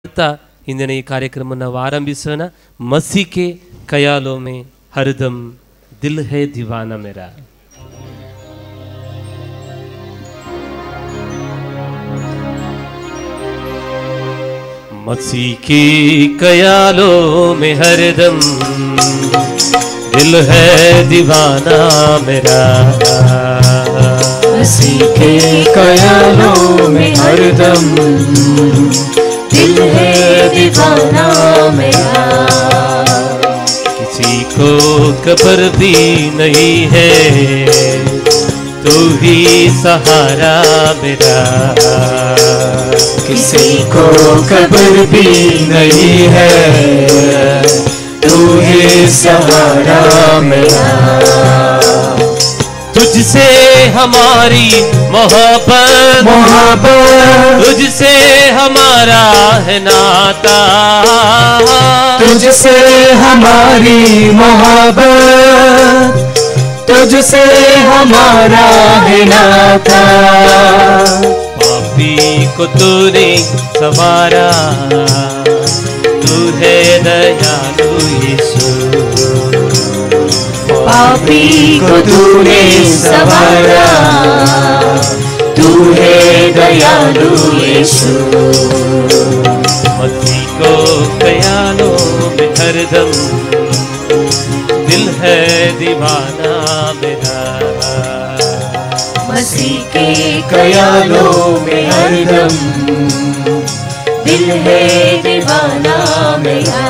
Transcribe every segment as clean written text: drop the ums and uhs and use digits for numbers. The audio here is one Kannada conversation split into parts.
ಇಂದಿನ ಈ ಕಾರ್ಯಕ್ರಮ ನಾವು ಆರಂಭಿಸೋಣ. ಮಸಿ ಕೆ ಖಯಾಲೋ ಮೇ ಹರ್ದಮ್ ದಿಲ್ ಹೈ ದೀವಾನಾ ಮೇರಾ. मसी के ख्यालों में हरदम दिल है दीवाना मेरा. मसी के ख्यालों में हरदम दिल है दीवाना मेरा. किसी को खबर भी नहीं है तू ही सहारा मेरा. किसी को खबर भी नहीं है तू ही सहारा मेरा. तुझसे हमारी मोहब्बत मोहब्बत तुझसे हमारा है नाता. तुझसे हमारी मोहब्बत तुझसे हमारा है नाता. पापी को तूने संवारा तू है दयालु यीशु. पापी को तूने संवारा तू है दयालु यीशु. मसीह को ख्यालों में हरदम दिल है दीवाना मेरा. मसीह के ख्यालों में हरदम दिल है दीवाना मेरा.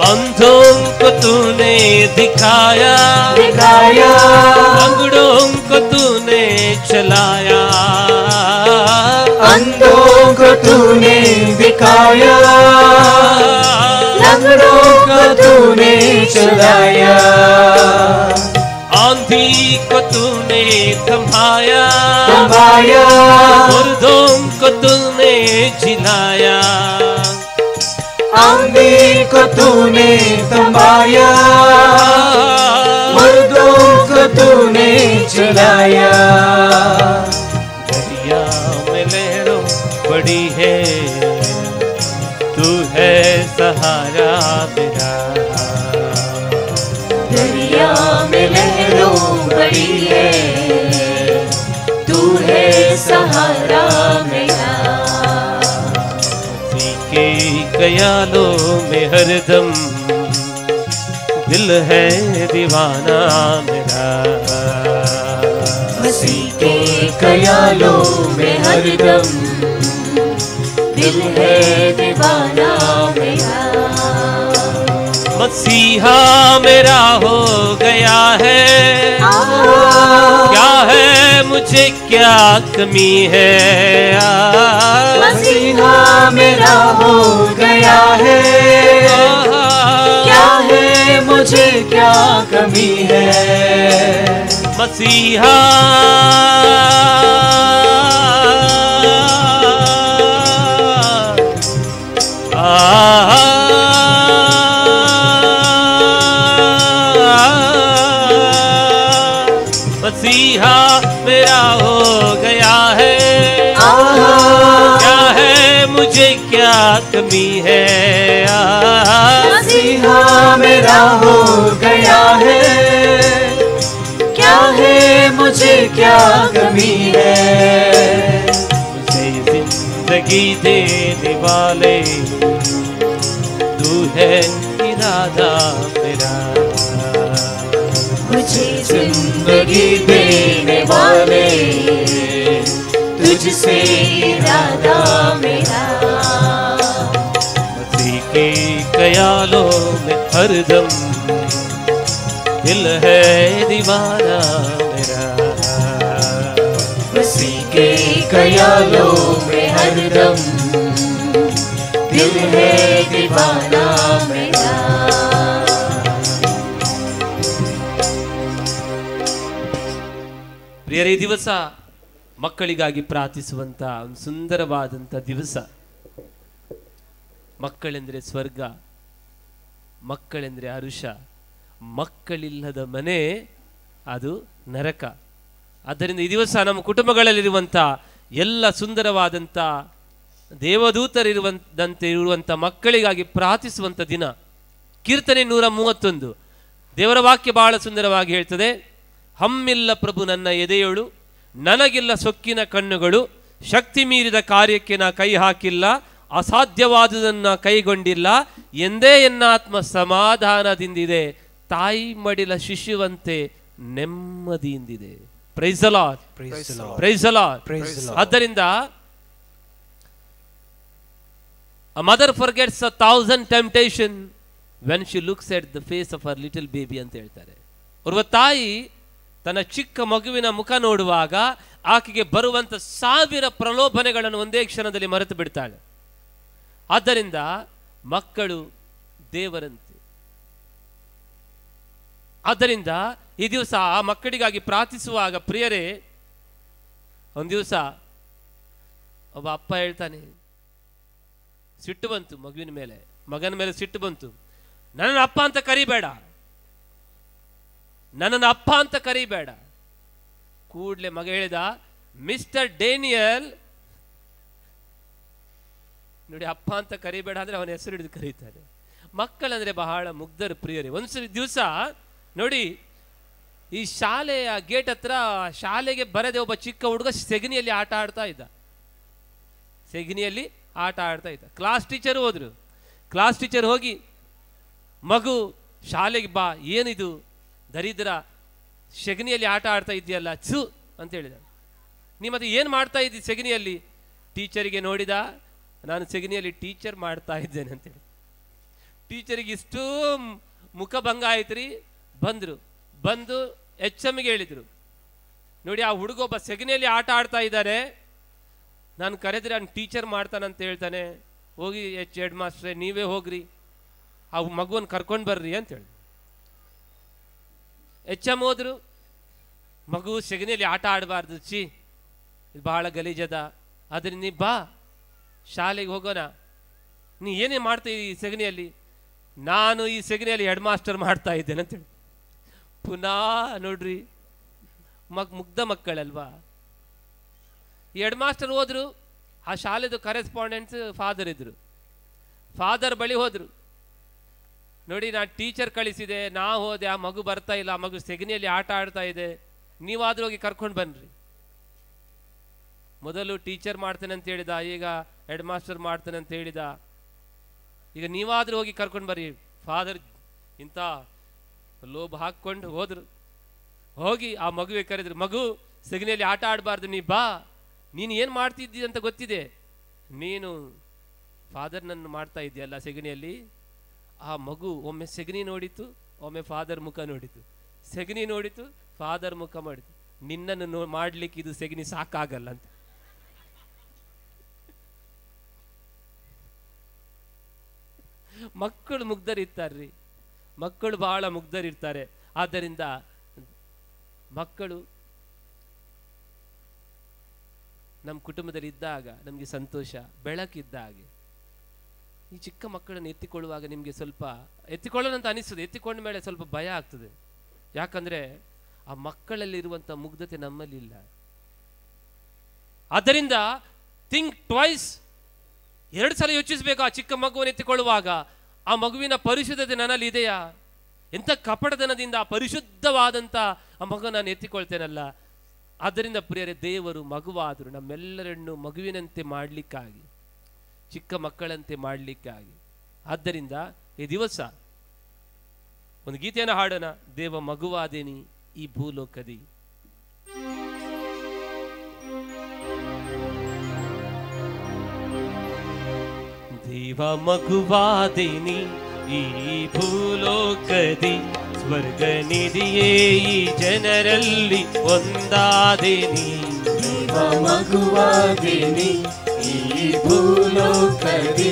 अंधों को तूने दिखाया दिखाया लंगड़ों को तूने चलाया. अंधों को तूने दिखाया लंगड़ों को तूने चलाया. आंधी को तूने थमाया थमाया मुर्दों को तूने जिलाया. आंधी को तूने थमाया मुर्दों को तूने चलाया. दरिया में लहरों बड़ी है तू है सहारा मेरा. दरिया में लहरों बड़ी है तू है सहारा मेरा. मसीह के ख्यालों में हरदम दिल है दीवाना मेरा. मसीह के ख्यालों में हरदम दिल है दीवाना मेरा. मसीहा मेरा हो गया है क्या है मुझे क्या कमी है. मसीहा मेरा हो गया है क्या है मुझे क्या कमी है. मसीहा मसीहा मेरा हो गया है क्या है मुझे क्या कमी है. मसीहा मेरा हो गया है क्या है मुझे क्या कमी है. मुझे जिंदगी देने वाले तू है इरादा मेरा. मुझे जिंदगी देने वाले तुझसे इरादा मेरा. मसीह के ख्यालों में हरदम दिल है दीवाना मेरा. मसीह के ख्यालों में हरदम दिल है दीवाना मेरा. ಪ್ರಿಯರೇ, ಈ ದಿವಸ ಮಕ್ಕಳಿಗಾಗಿ ಪ್ರಾರ್ಥಿಸುವಂತ ಒಂದು ಸುಂದರವಾದಂಥ ದಿವಸ. ಮಕ್ಕಳೆಂದರೆ ಸ್ವರ್ಗ, ಮಕ್ಕಳೆಂದರೆ ಹರುಷ, ಮಕ್ಕಳಿಲ್ಲದ ಮನೆ ಅದು ನರಕ. ಆದ್ದರಿಂದ ಈ ದಿವಸ ನಮ್ಮ ಕುಟುಂಬಗಳಲ್ಲಿರುವಂಥ ಎಲ್ಲ ಸುಂದರವಾದಂಥ ದೇವದೂತರಿರುವಂತೆ ಇರುವಂಥ ಮಕ್ಕಳಿಗಾಗಿ ಪ್ರಾರ್ಥಿಸುವಂಥ ದಿನ. ಕೀರ್ತನೆ 131 ದೇವರ ವಾಕ್ಯ ಬಹಳ ಸುಂದರವಾಗಿ ಹೇಳ್ತದೆ, ಹಮ್ಮಿಲ್ಲ ಪ್ರಭು ನನ್ನ ಎದೆಯೋಳು, ನನಗಿಲ್ಲ ಸೊಕ್ಕಿನ ಕಣ್ಣುಗಳು, ಶಕ್ತಿ ಮೀರಿದ ಕಾರ್ಯಕ್ಕೆ ನಾ ಕೈ ಹಾಕಿಲ್ಲ, ಅಸಾಧ್ಯವಾದುದನ್ನು ಕೈಗೊಂಡಿಲ್ಲ, ಎಂದೇ ಎನ್ನಾತ್ಮ ಸಮಾಧಾನದಿಂದಿದೆ, ತಾಯಿ ಮಡಿಲ ಶಿಶುವಂತೆ ನೆಮ್ಮದಿಯಿಂದಿದೆ. Praise the Lord, praise the Lord. ಆದ್ದರಿಂದ a mother forgets 1,000 temptation when she looks at the face of her little baby ಅಂತ ಹೇಳ್ತಾರೆ. ಒಬ್ಬ ತಾಯಿ ತನ್ನ ಚಿಕ್ಕ ಮಗುವಿನ ಮುಖ ನೋಡುವಾಗ ಆಕೆಗೆ ಬರುವಂತ 1000 ಪ್ರಲೋಭನೆಗಳನ್ನು ಒಂದೇ ಕ್ಷಣದಲ್ಲಿ ಮರೆತು ಬಿಡ್ತಾಳೆ. ಆದ್ದರಿಂದ ಮಕ್ಕಳು ದೇವರಂತೆ. ಆದ್ದರಿಂದ ಈ ದಿವಸ ಆ ಮಕ್ಕಳಿಗಾಗಿ ಪ್ರಾರ್ಥಿಸುವಾಗ ಪ್ರಿಯರೇ, ಒಂದು ದಿವಸ ಒಬ್ಬ ಅಪ್ಪ ಹೇಳ್ತಾನೆ, ಸಿಟ್ಟು ಬಂತು ಮಗುವಿನ ಮೇಲೆ, ಮಗನ ಮೇಲೆ ಸಿಟ್ಟು ಬಂತು, ನನ್ನನ್ನು ಅಪ್ಪ ಅಂತ ಕರಿಬೇಡ, ನನ್ನನ್ನು ಅಪ್ಪ ಅಂತ ಕರಿಬೇಡ. ಕೂಡಲೇ ಮಗ ಹೇಳಿದ, ಮಿಸ್ಟರ್ ಡೇನಿಯಲ್, ನೋಡಿ ಅಪ್ಪ ಅಂತ ಕರಿಬೇಡ ಅಂದ್ರೆ ಅವನ ಹೆಸರು ಹಿಡಿದು ಕರೀತಾರೆ. ಮಕ್ಕಳಂದ್ರೆ ಬಹಳ ಮುಗ್ಧರು ಪ್ರಿಯರೇ. ಒಂದು ದಿವಸ ನೋಡಿ, ಈ ಶಾಲೆಯ ಗೇಟ್ ಹತ್ರ ಶಾಲೆಗೆ ಬರದೆ ಒಬ್ಬ ಚಿಕ್ಕ ಹುಡುಗ ಸೆಗಣಿಯಲ್ಲಿ ಆಟ ಆಡ್ತಾ ಇದ್ದ. ಸೆಗಣಿಯಲ್ಲಿ ಆಟ ಆಡ್ತಾ ಇದ್ದ. ಕ್ಲಾಸ್ ಟೀಚರ್ ಹೋದ್ರು. ಕ್ಲಾಸ್ ಟೀಚರ್ ಹೋಗಿ, ಮಗು ಶಾಲೆಗೆ ಬಾ, ಏನಿದು ದರಿದ್ರ, ಸೆಗಣಿಯಲ್ಲಿ ಆಟ ಆಡ್ತಾ ಇದೆಯಲ್ಲ, ಚು ಅಂತ ಹೇಳಿದ. ನೀ ಮತ್ತೆ ಏನು ಮಾಡ್ತಾ ಇದ್ದಿ ಸೆಗಣಿಯಲ್ಲಿ? ಟೀಚರಿಗೆ ನೋಡಿದ, ನಾನು ಸೆಗಣಿಯಲ್ಲಿ ಟೀಚರ್ ಮಾಡ್ತಾ ಇದ್ದೇನೆ ಅಂತೇಳಿ. ಟೀಚರಿಗೆ ಇಷ್ಟು ಮುಖಭಂಗ ಆಯ್ತು ರೀ. ಬಂದು HMಗೆ ಹೇಳಿದ್ರು, ನೋಡಿ ಆ ಹುಡುಗ ಒಬ್ಬ ಸೆಗಣಿಯಲ್ಲಿ ಆಟ ಆಡ್ತಾ ಇದ್ದಾರೆ, ನಾನು ಕರೆದ್ರೆ ಅವ್ನು ಟೀಚರ್ ಮಾಡ್ತಾನಂತ ಹೇಳ್ತಾನೆ, ಹೋಗಿ ಹೆಡ್ ಮಾಸ್ಟ್ರೇ ನೀವೇ ಹೋಗ್ರಿ, ಆ ಮಗುವನ್ನು ಕರ್ಕೊಂಡು ಬರ್ರಿ ಅಂತ ಹೇಳಿ. HM ಹೋದ್ರು. ಮಗು ಸೆಗಣಿಯಲ್ಲಿ ಆಟ ಆಡಬಾರ್ದು, ಚಿ ಇದು ಬಹಳ ಗಲೀಜದ, ಆದ್ರೆ ನೀ ಬಾ ಶಾಲೆಗೆ ಹೋಗೋಣ. ನೀ ಏನೇ ಮಾಡ್ತಾ ಈ ಸೆಗಣಿಯಲ್ಲಿ? ನಾನು ಈ ಸೆಗಣಿಯಲ್ಲಿ ಹೆಡ್ ಮಾಸ್ಟರ್ ಮಾಡ್ತಾ ಇದ್ದೇನೆ ಅಂತೇಳಿ. ಪುನಃ ನೋಡ್ರಿ, ಮುಗ್ಧ ಮಕ್ಕಳಲ್ವಾ. ಈ ಹೆಡ್ ಮಾಸ್ಟರ್ ಹೋದ್ರು. ಆ ಶಾಲೆದು ಕರೆಸ್ಪಾಂಡೆಂಟ್ಸ್ ಫಾದರ್ ಇದ್ರು. ಫಾದರ್ ಬಳಿ ಹೋದ್ರು. ನೋಡಿ, ನಾನು ಟೀಚರ್ ಕಳಿಸಿದೆ, ನಾ ಹೋದೆ, ಆ ಮಗು ಬರ್ತಾ ಇಲ್ಲ, ಆ ಮಗು ಸೆಗಣಿಯಲ್ಲಿ ಆಟ ಆಡ್ತಾ ಇದೆ, ನೀವಾದ್ರೂ ಹೋಗಿ ಕರ್ಕೊಂಡು ಬನ್ರಿ. ಮೊದಲು ಟೀಚರ್ ಮಾಡ್ತೇನೆ ಅಂತ ಹೇಳಿದ, ಈಗ ಹೆಡ್ ಮಾಸ್ಟರ್ ಮಾಡ್ತೇನೆ ಅಂತ ಹೇಳಿದ, ಈಗ ನೀವಾದ್ರೂ ಹೋಗಿ ಕರ್ಕೊಂಡು ಬರ್ರಿ. ಫಾದರ್ ಇಂಥ ಲೋಭ ಹಾಕ್ಕೊಂಡು ಹೋದ್ರು. ಹೋಗಿ ಆ ಮಗುವೆ ಕರೆದ್ರು, ಮಗು ಸೆಗಣಿಯಲ್ಲಿ ಆಟ ಆಡಬಾರ್ದು, ನೀ ಬಾ, ನೀನು ಏನು ಮಾಡ್ತಿದ್ದಿ ಅಂತ ಗೊತ್ತಿದೆ, ನೀನು ಫಾದರ್ನನ್ನು ಮಾಡ್ತಾ ಇದೆಯಲ್ಲ ಸೆಗಣಿಯಲ್ಲಿ. ಆ ಮಗು ಒಮ್ಮೆ ಸೆಗಣಿ ನೋಡಿತು, ಒಮ್ಮೆ ಫಾದರ್ ಮುಖ ನೋಡಿತು, ಸೆಗಣಿ ನೋಡಿತು, ಫಾದರ್ ಮುಖ ಮಾಡಿತು. ನಿನ್ನನ್ನು ಮಾಡ್ಲಿಕ್ಕೆ ಇದು ಸೆಗಣಿ ಸಾಕಾಗಲ್ಲ ಅಂತ. ಮಕ್ಕಳು ಮುಗ್ಧರಿರ್ತಾರ್ರಿ, ಮಕ್ಕಳು ಬಹಳ ಮುಗ್ಧರಿರ್ತಾರೆ. ಆದ್ದರಿಂದ ಮಕ್ಕಳು ನಮ್ಮ ಕುಟುಂಬದಲ್ಲಿ ಇದ್ದಾಗ ನಮಗೆ ಸಂತೋಷ, ಬೆಳಕಿದ್ದ ಹಾಗೆ. ಈ ಚಿಕ್ಕ ಮಕ್ಕಳನ್ನು ಎತ್ತಿಕೊಳ್ಳುವಾಗ ನಿಮಗೆ ಸ್ವಲ್ಪ ಎತ್ತಿಕೊಳ್ಳೋಣ ಅಂತ ಅನಿಸ್ತದೆ, ಎತ್ತಿಕೊಂಡ ಮೇಲೆ ಸ್ವಲ್ಪ ಭಯ ಆಗ್ತದೆ. ಯಾಕಂದ್ರೆ ಆ ಮಕ್ಕಳಲ್ಲಿರುವಂಥ ಮುಗ್ಧತೆ ನಮ್ಮಲ್ಲಿಲ್ಲ. ಆದ್ದರಿಂದ ಥಿಂಕ್ ಟ್ವೈಸ್, 2 ಸಲ ಯೋಚಿಸಬೇಕು. ಆ ಚಿಕ್ಕ ಮಗುವನ್ನು ಎತ್ತಿಕೊಳ್ಳುವಾಗ ಆ ಮಗುವಿನ ಪರಿಶುದ್ಧತೆ ನನ್ನಲ್ಲಿ ಇದೆಯಾ? ಎಂಥ ಕಪಟತನದಿಂದ ಆ ಪರಿಶುದ್ಧವಾದಂಥ ಆ ಮಗು ನಾನು ಎತ್ತಿಕೊಳ್ತೇನಲ್ಲ. ಆದ್ದರಿಂದ ಪ್ರಿಯರೇ, ದೇವರು ಮಗುವಾದರು ನಮ್ಮೆಲ್ಲರನ್ನು ಮಗುವಿನಂತೆ ಮಾಡಲಿಕ್ಕಾಗಿ, ಚಿಕ್ಕ ಮಕ್ಕಳಂತೆ ಮಾಡಲಿಕ್ಕಾಗಿ. ಆದ್ದರಿಂದ ಈ ದಿವಸ ಒಂದು ಗೀತೆಯನ್ನು ಹಾಡೋಣ, ದೇವ ಮಗುವಾದೇನಿ ಈ ಭೂಲೋಕದಿ. ದೇವ ಮಗುವಾದೇನಿ ಈ ಭೂಲೋಕದಿ, ಸ್ವರ್ಗ ನಿಧಿಯೇ ಈ ಜನರಲ್ಲಿ ಒಂದಾದೇನಿ. ದೇವ ಮಗುವಾದೇನಿ ಈ ಭೂಲೋಕದಿ,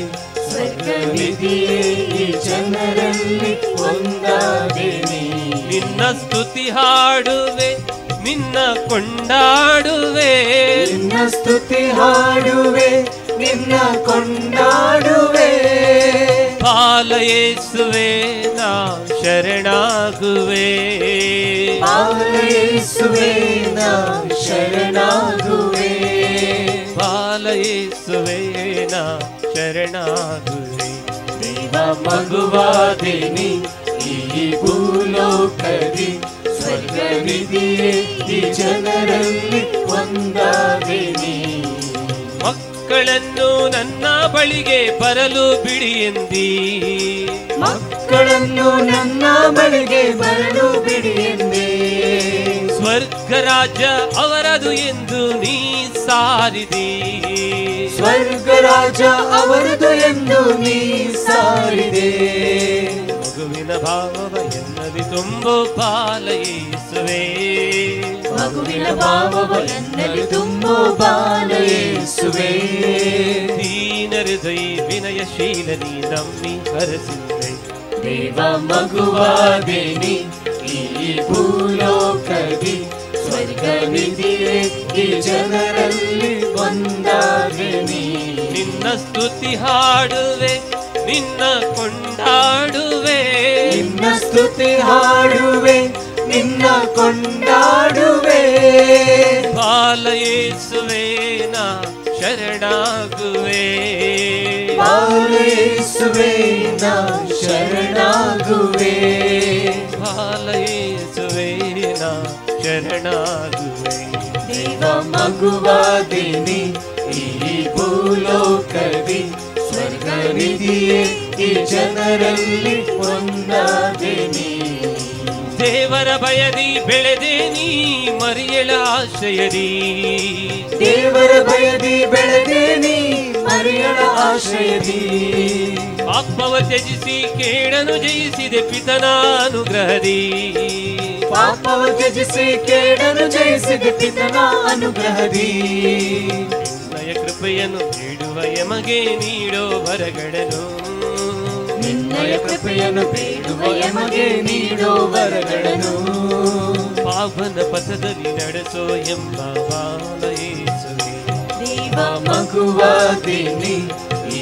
ಸ್ವರ್ಗ ನಿಧಿಯೇ ಈ ಜನರಲ್ಲಿ ಒಂದಾದೇನಿ. ನಿನ್ನ ಸ್ತುತಿ ಹಾಡುವೆ, ನಿನ್ನ ಕೊಂಡಾಡುವೆ, ನಿನ್ನ ಸ್ತುತಿ ಹಾಡುವೆ, ನಿನ್ನ ಕೊಂಡಾಡುವೆ. ಪಾಲಯೇಸುವೆ ನಾ ಶರಣಾಗುವೆ, ಪಾಲಯೇಸುವೆ ನಾ ಶರಣಾಗುವೆ, ಪಾಲಯೇಸುವೆ ನಾ ಶರಣಾಗುವೆ. ದೇವ ಮಗುವಾದೆನಿ ಈ ಭೂಲೋಕದಿ, ಸ್ವರ್ಗ ನಿಧಿಯೇ ಈ ಜನರಲ್ಲಿ ಒಂದಾದೆನಿ. ಮಕ್ಕಳನ್ನು ನನ್ನ ಬಳಿಗೆ ಬರಲು ಬಿಡಿ ಎಂದಿ, ಮಕ್ಕಳನ್ನು ನನ್ನ ಬಳಿಗೆ ಬರಲು ಬಿಡಿ ಎಂದೇ. ಸ್ವರ್ಗ ರಾಜ್ಯ ಅವರದು ಎಂದು ನೀ ಸಾರಿದಿ, ಸ್ವರ್ಗ ರಾಜ ಅವರದು ಎಂದು ನೀ ಸಾರಿದೆ. ಮಗುವಿನ ಭಾವವ ಎನ್ನಲಿ ತುಂಬು ಬಾಲಯೇಸುವೆ, ಮಗುವಿನ ಭಾವವ ಎನ್ನಲಿ ತುಂಬು ಬಾಲಯೇಸುವೆ. ದೀನ ಹೃದಯ ವಿನಯಶೀಲ ನೀ ನಮ್ಮಿ ಹರಸಿದೆ. ದೇವ ಮಗುವಾದೆನಿ ಈ ಭೂಲೋಕದಿ, ಸ್ವರ್ಗ ನಿಧಿಯೇ ಈ ಜನರಲ್ಲಿ ಒಂದಾದೆನಿ. ನಿನ್ನ ಸ್ತುತಿ ಹಾಡುವೆ, ನಿನ್ನ ಕೊಂಡಾಡುವೆ, ನಿನ್ನ ಸ್ತುತಿ ಹಾಡುವೆ, ನಿನ್ನ ಕೊಂಡಾಡುವೆ. ಬಾಲಯೇಸುವೆ ನಾ ಶರಣಾಗುವೆ, ಬಾಲಯೇಸುವೆ ನಾ ಶರಣಾಗುವೆ. ಬಾಲಯೇಸುವೆ ನಾ ಶರಣಾಗುವೆ. ದೇವ ಮಗುವಾದೆನಿ ಈ ಭೂಲೋಕದಿ, ಸ್ವರ್ಗ ನಿಧಿಯೇ ಈ ಜನರಲ್ಲಿ ಒಂದಾದೆನಿ. ದೇವರ ಭಯದಿ ಬೆಳೆದೆ ನೀ ಮರಿಯಳ ಆಶ್ರಯದಿ, ದೇವರ ಭಯದಿ ಬೆಳೆದೆ ನೀ ಮರಿಯಳ ಆಶ್ರಯದಿ. ಪಾಪವ ತ್ಯಜಿಸಿ ಕೇಡನು ಜಯಿಸಿದೆ ಪಿತನ ಅನುಗ್ರಹದಿ, ಪಾಪವ ತ್ಯಜಿಸಿ ಕೇಡನು ಜಯಿಸಿದೆ ಪಿತನ ಅನುಗ್ರಹದಿ. ನಿನ್ನಯ ಕೃಪೆಯನ್ನು ಬೇಡುವ ಎಮಗೆ ನೀಡೋ ವರಗಳನ್ನು, ನಿನ್ನಯ ಕೃಪೆಯನ್ನು ಬೇಡುವ ಎಮಗೆ ನೀಡೋ ವರಗಳನ್ನು. ಪಾವನ ಪಥದಲ್ಲಿ ನಡೆಸೋ ಎಂಬ ಬಾಲಯೇಸುವೆ. ದೇವ ಮಗುವಾದೆನಿ ಈ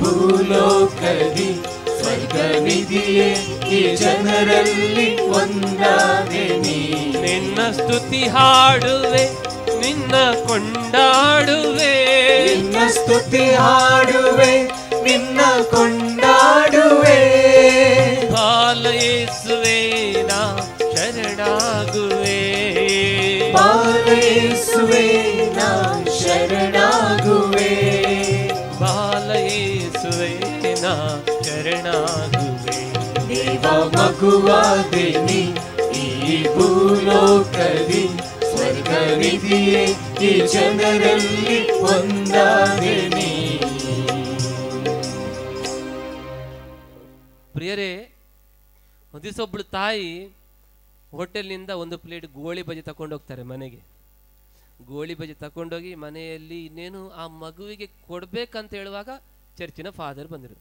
ಭೂಲೋಕದಿ, ಸ್ವರ್ಗ ನಿಧಿಯೇ ಈ ಜನರಲ್ಲಿ ಒಂದಾದೆನಿ. ನಿನ್ನ ಸ್ತುತಿ ಹಾಡುವೆ, ನಿನ್ನ ಕೊಂಡಾಡುವೆ, ನಿನ್ನ ಸ್ತುತಿ ಹಾಡುವೆ, ನಿನ್ನ ಕೊಂಡಾಡುವೆ. ಬಾಲಯೇಸುವೆ ನಾ ಶರಣಾಗುವೆ, ಬಾಲಯೇಸುವೆ ನಾ ಶರಣಾಗುವೆ. ಬಾಲಯೇಸುವೆ ನಾ ಶರಣಾಗುವೆ. ದೇವ ಮಗುವಾದೆನಿ ಈ ಭೂಲೋಕದಿ, ಸ್ವರ್ಗ ನಿಧಿಯೇ ಈ ಜನರಲ್ಲಿ ಒಂದಾದೆನಿ. ಪ್ರಿಯರೇ, ಒಂದು ದಿವಸ ಒಬ್ಳು ತಾಯಿ ಹೋಟೆಲ್ನಿಂದ ಒಂದು ಪ್ಲೇಟ್ ಗೋಳಿ ಬಜಿ ತಗೊಂಡೋಗ್ತಾರೆ ಮನೆಗೆ. ಗೋಳಿ ಬಜಿ ತಗೊಂಡೋಗಿ ಮನೆಯಲ್ಲಿ ಇನ್ನೇನು ಆ ಮಗುವಿಗೆ ಕೊಡ್ಬೇಕಂತ ಹೇಳುವಾಗ ಚರ್ಚಿನ ಫಾದರ್ ಬಂದರು.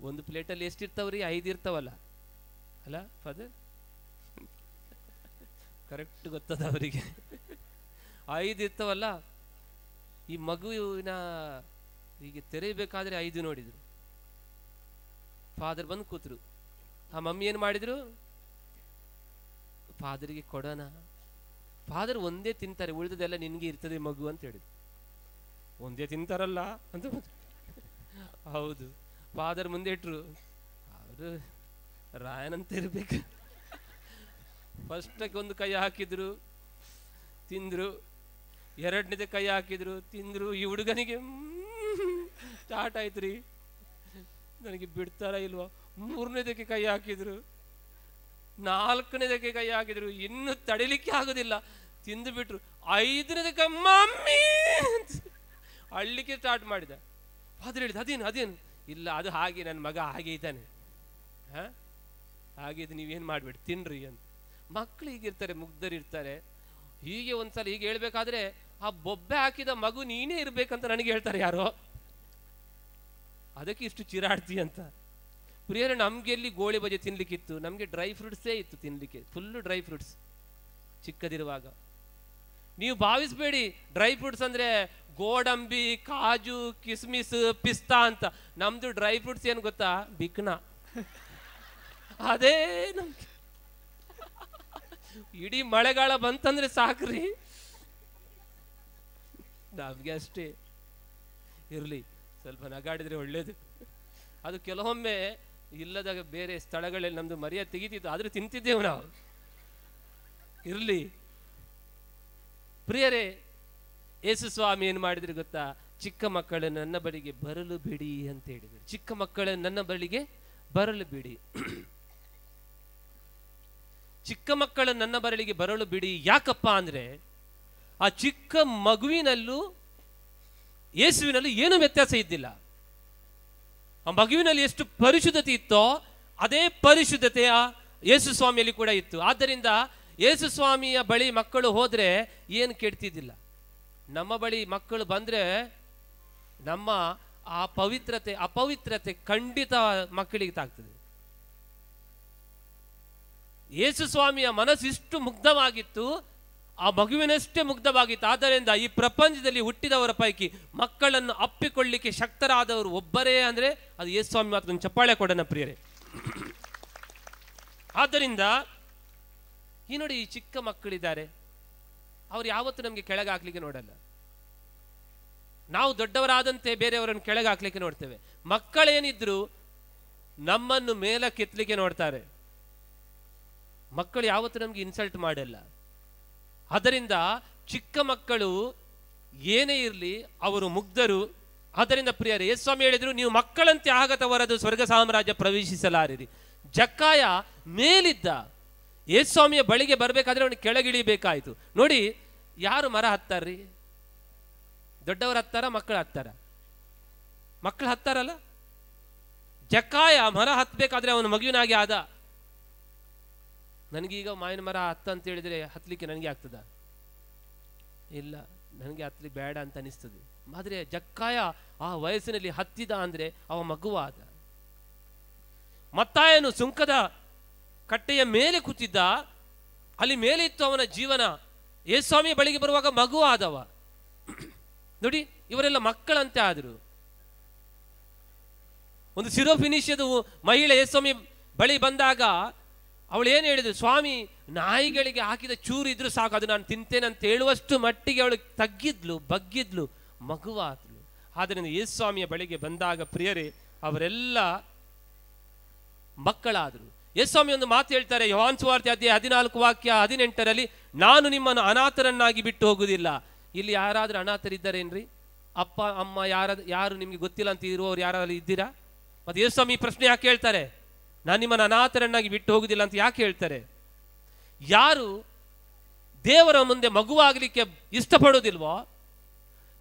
ಒಂದು ಪ್ಲೇಟಲ್ಲಿ ಎಷ್ಟಿರ್ತಾವ್ರಿ? 5 ಇರ್ತಾವಲ್ಲ ಅಲ್ಲ ಫಾದರ್? ಕರೆಕ್ಟ್ ಗೊತ್ತದ ಅವರಿಗೆ. 5 ಇರ್ತಾವಲ್ಲ. ಈ ಮಗುವಿನ ಹೀಗೆ ತೆರೆಯಬೇಕಾದ್ರೆ 5 ನೋಡಿದ್ರು. ಫಾದರ್ ಬಂದು ಕೂತರು. ಆ ಮಮ್ಮಿ ಏನು ಮಾಡಿದ್ರು? ಫಾದರ್ಗೆ ಕೊಡೋಣ. ಫಾದರ್ ಒಂದೇ ತಿಂತಾರೆ, ಉಳಿದದೆಲ್ಲ ನಿನ್ಗೆ ಇರ್ತದೆ ಮಗು ಅಂತ ಹೇಳಿದ್ರು. ಒಂದೇ ತಿಂತಾರಲ್ಲ ಅಂತ. ಹೌದು, ಫಾದರ್ ಮುಂದೆ ಇಟ್ರು. ಅವರು ರಾಯನಂತ ಇರ್ಬೇಕು. ಫಸ್ಟಕ್ಕೆ ಒಂದು ಕೈ ಹಾಕಿದ್ರು, ತಿಂದ್ರು. ಎರಡನೇದೇ ಕೈ ಹಾಕಿದ್ರು, ತಿಂದ್ರು. ಈ ಹುಡುಗನಿಗೆ ಸ್ಟಾರ್ಟ್ ಆಯ್ತು ರೀ, ನನಗೆ ಬಿಡ್ತಾರ ಇಲ್ವಾ. 3ನೇದಕ್ಕೆ ಕೈ ಹಾಕಿದ್ರು, 4ನೇದಕ್ಕೆ ಕೈ ಹಾಕಿದ್ರು, ಇನ್ನು ತಡಿಲಿಕ್ಕೆ ಆಗೋದಿಲ್ಲ, ತಿಂದು ಬಿಟ್ರು. 5ನೇದಕ್ಕೆ ಮಮ್ಮಿ ಅಳ್ಳಿಕ್ಕೆ ಸ್ಟಾರ್ಟ್ ಮಾಡಿದ. ಫಾದರ್ ಹೇಳಿದ, ಅದೇನು? ಇಲ್ಲ, ಅದು ಹಾಗೆ, ನನ್ನ ಮಗ ಹಾಗೆ ಇದ್ದಾನೆ, ಹಾಗೆ ಇದು, ನೀವೇನು ಮಾಡ್ಬೇಡಿ, ತಿನ್ರಿ ಅಂತ. ಮಕ್ಕಳು ಹೀಗಿರ್ತಾರೆ, ಮುಗ್ಧರಿರ್ತಾರೆ. ಹೀಗೆ ಒಂದ್ಸಲ ಹೀಗೆ ಹೇಳ್ಬೇಕಾದ್ರೆ ಆ ಬೊಬ್ಬೆ ಹಾಕಿದ ಮಗು ನೀನೇ ಇರ್ಬೇಕಂತ ನನಗೆ ಹೇಳ್ತಾರೆ ಯಾರೋ. ಅದಕ್ಕೆ ಇಷ್ಟು ಚಿರಾಡ್ತಿ ಅಂತ. ಪ್ರಿಯರೇ, ನಮ್ಗೆ ಎಲ್ಲಿ ಗೋಳಿ ಬಜೆ ತಿನ್ಲಿಕ್ಕಿತ್ತು? ನಮ್ಗೆ ಡ್ರೈ ಫ್ರೂಟ್ಸೇ ಇತ್ತು ತಿನ್ಲಿಕ್ಕೆ, ಫುಲ್ಲು ಡ್ರೈ ಫ್ರೂಟ್ಸ್ ಚಿಕ್ಕದಿರುವಾಗ. ನೀವು ಭಾವಿಸ್ಬೇಡಿ ಡ್ರೈ ಫ್ರೂಟ್ಸ್ ಅಂದ್ರೆ ಗೋಡಂಬಿ, ಕಾಜು, ಕಿಸ್ಮಿಸ್, ಪಿಸ್ತಾ ಅಂತ. ನಮ್ದು ಡ್ರೈ ಫ್ರೂಟ್ಸ್ ಏನು ಗೊತ್ತಾ? ಬಿಕ್ನ. ಅದೇ ನಮ್ಗೆ ಇಡೀ ಮಳೆಗಾಲ ಬಂತಂದ್ರೆ ಸಾಕ್ರಿ, ನಮ್ಗೆ ಅಷ್ಟೇ. ಇರಲಿ, ಸ್ವಲ್ಪ ನಗಾಡಿದ್ರೆ ಒಳ್ಳೇದು. ಅದು ಕೆಲವೊಮ್ಮೆ ಇಲ್ಲದ ಬೇರೆ ಸ್ಥಳಗಳಲ್ಲಿ ನಮ್ದು ಮರ್ಯಾದೆ ತೆಗಿತಿತ್ತು, ಆದ್ರೂ ತಿಂತಿದ್ದೇವೆ ನಾವು. ಇರಲಿ ಪ್ರಿಯರೇ, ಯೇಸು ಸ್ವಾಮಿ ಏನು ಮಾಡಿದ್ರು ಗೊತ್ತಾ? ಚಿಕ್ಕ ಮಕ್ಕಳು ನನ್ನ ಬಳಿಗೆ ಬರಲು ಬಿಡಿ ಅಂತ ಹೇಳಿದರು. ಚಿಕ್ಕ ಮಕ್ಕಳು ನನ್ನ ಬಳಿಗೆ ಬರಲು ಬಿಡಿ, ಚಿಕ್ಕ ಮಕ್ಕಳು ನನ್ನ ಬರಲಿಗೆ ಬರಲು ಬಿಡಿ. ಯಾಕಪ್ಪ ಅಂದ್ರೆ ಆ ಚಿಕ್ಕ ಮಗುವಿನಲ್ಲೂ ಯೇಸುವಿನಲ್ಲೂ ಏನು ವ್ಯತ್ಯಾಸ ಇದ್ದಿಲ್ಲ. ಆ ಮಗುವಿನಲ್ಲಿ ಎಷ್ಟು ಪರಿಶುದ್ಧತೆ ಇತ್ತೋ ಅದೇ ಪರಿಶುದ್ಧತೆಯ ಯೇಸು ಸ್ವಾಮಿಯಲ್ಲಿ ಕೂಡ ಇತ್ತು. ಆದ್ದರಿಂದ ಯೇಸು ಸ್ವಾಮಿಯ ಬಳಿ ಮಕ್ಕಳು ಹೋದ್ರೆ ಏನು ಕೆಡ್ತಿದ್ದಿಲ್ಲ. ನಮ್ಮ ಬಳಿ ಮಕ್ಕಳು ಬಂದ್ರೆ ನಮ್ಮ ಆ ಪವಿತ್ರತೆ ಅಪವಿತ್ರತೆ ಖಂಡಿತ ಮಕ್ಕಳಿಗೆ ತಾಗ್ತದೆ. ಯೇಸು ಸ್ವಾಮಿಯ ಮನಸ್ಸು ಇಷ್ಟು ಮುಗ್ಧವಾಗಿತ್ತು, ಆ ಮಗುವಿನಷ್ಟೇ ಮುಗ್ಧವಾಗಿತ್ತು. ಆದ್ದರಿಂದ ಈ ಪ್ರಪಂಚದಲ್ಲಿ ಹುಟ್ಟಿದವರ ಪೈಕಿ ಮಕ್ಕಳನ್ನು ಅಪ್ಪಿಕೊಳ್ಳಿಕ್ಕೆ ಶಕ್ತರಾದವರು ಒಬ್ಬರೇ ಅಂದ್ರೆ ಅದು ಯೇಸು ಸ್ವಾಮಿ. ಮಾತ್ರ ಒಂದು ಚಪ್ಪಾಳೆ ಕೊಡೋಣ ಪ್ರಿಯರೇ. ಆದ್ದರಿಂದ ಈ ನೋಡಿ, ಈ ಚಿಕ್ಕ ಮಕ್ಕಳಿದ್ದಾರೆ, ಅವ್ರು ಯಾವತ್ತೂ ನಮಗೆ ಕೆಳಗಾಕ್ಲಿಕ್ಕೆ ನೋಡಲ್ಲ. ನಾವು ದೊಡ್ಡವರಾದಂತೆ ಬೇರೆಯವರನ್ನು ಕೆಳಗಾಕ್ಲಿಕ್ಕೆ ನೋಡ್ತೇವೆ. ಮಕ್ಕಳೇನಿದ್ರು ನಮ್ಮನ್ನು ಮೇಲಕ್ಕೆತ್ತಲಿಕ್ಕೆ ನೋಡ್ತಾರೆ. ಮಕ್ಕಳು ಯಾವತ್ತೂ ನಮ್ಗೆ ಇನ್ಸಲ್ಟ್ ಮಾಡಲ್ಲ. ಆದ್ದರಿಂದ ಚಿಕ್ಕ ಮಕ್ಕಳು ಏನೇ ಇರಲಿ ಅವರು ಮುಗ್ಧರು. ಆದ್ದರಿಂದ ಪ್ರಿಯರೇ, ಯೇಸು ಸ್ವಾಮಿ ಹೇಳಿದ್ರು, ನೀವು ಮಕ್ಕಳಂತೆ ಆಗತವರದು ಸ್ವರ್ಗ ಸಾಮ್ರಾಜ್ಯ ಪ್ರವೇಶಿಸಲಾರಿರಿ. ಜಕ್ಕಾಯ ಮೇಲಿದ್ದ, ಯೇಸು ಸ್ವಾಮಿಯ ಬಳಿಗೆ ಬರಬೇಕಾದ್ರೆ ಅವನು ಕೆಳಗಿಳಿಬೇಕಾಯ್ತು. ನೋಡಿ, ಯಾರು ಮರ ಹತ್ತಾರ್ರಿ? ದೊಡ್ಡವರು ಹತ್ತಾರ, ಮಕ್ಕಳು ಹತ್ತಾರ? ಮಕ್ಕಳು ಹತ್ತಾರಲ್ಲ. ಜಕ್ಕಾಯ ಮರ ಹತ್ತಬೇಕಾದ್ರೆ ಅವನು ಮಗುವಿನಾಗೆ ಆದ. ನನಗೀಗ ಮಾವಿನ ಮರ ಅಂತ ಹೇಳಿದ್ರೆ ಹತ್ತಲಿಕ್ಕೆ ನನಗೆ ಆಗ್ತದ? ಇಲ್ಲ, ನನಗೆ ಹತ್ತಲಿಕ್ಕೆ ಬೇಡ ಅಂತ ಅನಿಸ್ತದೆ. ಆದರೆ ಜಕ್ಕಾಯ ಆ ವಯಸ್ಸಿನಲ್ಲಿ ಹತ್ತಿದ ಅಂದ್ರೆ ಅವ ಮಗುವಾದ. ಮತ್ತಾಯನು ಸುಂಕದ ಕಟ್ಟೆಯ ಮೇಲೆ ಕೂತಿದ್ದ, ಅಲ್ಲಿ ಮೇಲೆ ಇತ್ತು ಅವನ ಜೀವನ. ಯೇಸು ಸ್ವಾಮಿಯ ಬಳಿಗೆ ಬರುವಾಗ ಮಗು ಆದವ. ನೋಡಿ, ಇವರೆಲ್ಲ ಮಕ್ಕಳಂತೆ ಆದರು. ಒಂದು ಸಿರೋಫಿನಿಷಿಯದ ಮಹಿಳೆ ಯೇಸು ಸ್ವಾಮಿ ಬಳಿ ಬಂದಾಗ ಅವಳು ಏನು ಹೇಳಿದ್ರು? ಸ್ವಾಮಿ, ನಾಯಿಗಳಿಗೆ ಹಾಕಿದ ಚೂರು ಇದ್ರು ಸಾಕು, ಅದು ನಾನು ತಿಂತೇನೆ ಅಂತ ಹೇಳುವಷ್ಟು ಮಟ್ಟಿಗೆ ಅವಳು ತಗ್ಗಿದ್ಲು, ಬಗ್ಗಿದ್ಲು, ಮಗುವಾದ್ಲು. ಆದ್ದರಿಂದ ಯೇಸು ಸ್ವಾಮಿಯ ಬಳಿಗೆ ಬಂದಾಗ ಪ್ರಿಯರೇ, ಅವರೆಲ್ಲ ಮಕ್ಕಳಾದರು. ಯೇಸು ಸ್ವಾಮಿ ಒಂದು ಮಾತು ಹೇಳ್ತಾರೆ, ಯೋಹಾನ ಸುವಾರ್ತೆ ಅಧ್ಯಾಯ 14 ವಾಕ್ಯ 18ರಲ್ಲಿ, ನಾನು ನಿಮ್ಮನ್ನು ಅನಾಥರನ್ನಾಗಿ ಬಿಟ್ಟು ಹೋಗುವುದಿಲ್ಲ. ಇಲ್ಲಿ ಯಾರಾದ್ರೂ ಅನಾಥರಿದ್ದಾರೇನ್ರಿ? ಅಪ್ಪ ಅಮ್ಮ ಯಾರು ನಿಮ್ಗೆ ಗೊತ್ತಿಲ್ಲ ಅಂತ ಇರುವವರು ಯಾರಾದ್ರೂ ಇದ್ದೀರಾ? ಮತ್ತೆ ಯೇಸು ಸ್ವಾಮಿ ಪ್ರಶ್ನೆ ಯಾಕೆ ಹೇಳ್ತಾರೆ? ನಾನು ನಿಮ್ಮನ್ನು ಅನಾಥರನ್ನಾಗಿ ಬಿಟ್ಟು ಹೋಗುದಿಲ್ಲ ಅಂತ ಯಾಕೆ ಹೇಳ್ತಾರೆ? ಯಾರು ದೇವರ ಮುಂದೆ ಮಗುವಾಗಲಿಕ್ಕೆ ಇಷ್ಟಪಡೋದಿಲ್ವೋ,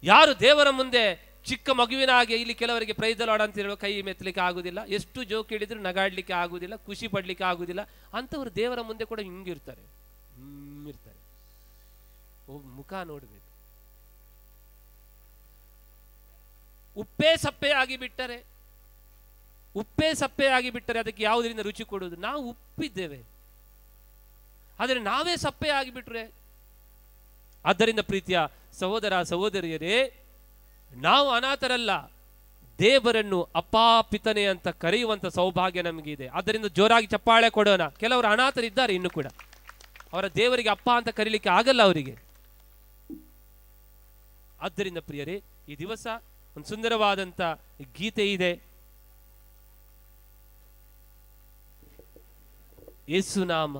ಯಾರು ದೇವರ ಮುಂದೆ ಚಿಕ್ಕ ಮಗುವಿನ ಹಾಗೆ, ಇಲ್ಲಿ ಕೆಲವರಿಗೆ ಪ್ರೈಸ್ ದಿ ಲಾರ್ಡ್ ಅಂತ ಹೇಳುವ ಕೈ ಮೆತ್ತಲಿಕ್ಕೆ ಆಗುದಿಲ್ಲ, ಎಷ್ಟು ಜೋಕ್ ಹಿಡಿದ್ರು ನಗಾಡ್ಲಿಕ್ಕೆ ಆಗುದಿಲ್ಲ, ಖುಷಿ ಪಡ್ಲಿಕ್ಕೆ ಆಗುದಿಲ್ಲ, ಅಂತವರು ದೇವರ ಮುಂದೆ ಕೂಡ ಹಿಂಗಿರ್ತಾರೆ, ಇರ್ತಾರೆ. ಮುಖ ನೋಡ್ಬೇಕು. ಉಪ್ಪೇ ಸಪ್ಪೆ ಆಗಿ ಬಿಟ್ಟರೆ ಅದಕ್ಕೆ ಯಾವುದರಿಂದ ರುಚಿ ಕೊಡುವುದು? ನಾವು ಉಪ್ಪಿದ್ದೇವೆ, ಆದರೆ ನಾವೇ ಸಪ್ಪೆ ಆಗಿಬಿಟ್ರೆ. ಆದ್ದರಿಂದ ಪ್ರೀತಿಯ ಸಹೋದರ ಸಹೋದರಿಯರೇ, ನಾವು ಅನಾಥರಲ್ಲ, ದೇವರನ್ನು ಅಪ್ಪಾ ಪಿತನೆ ಅಂತ ಕರೆಯುವಂತ ಸೌಭಾಗ್ಯ ನಮಗಿದೆ. ಆದ್ದರಿಂದ ಜೋರಾಗಿ ಚಪ್ಪಾಳೆ ಕೊಡೋಣ. ಕೆಲವರು ಅನಾಥರಿದ್ದಾರೆ, ಇನ್ನು ಕೂಡ ಅವರ ದೇವರಿಗೆ ಅಪ್ಪ ಅಂತ ಕರೀಲಿಕ್ಕೆ ಆಗಲ್ಲ ಅವರಿಗೆ. ಆದ್ದರಿಂದ ಪ್ರಿಯರೇ, ಈ ದಿವಸ ಒಂದು ಸುಂದರವಾದಂತ ಗೀತೆ ಇದೆ. ಯೇಸು ನಾಮ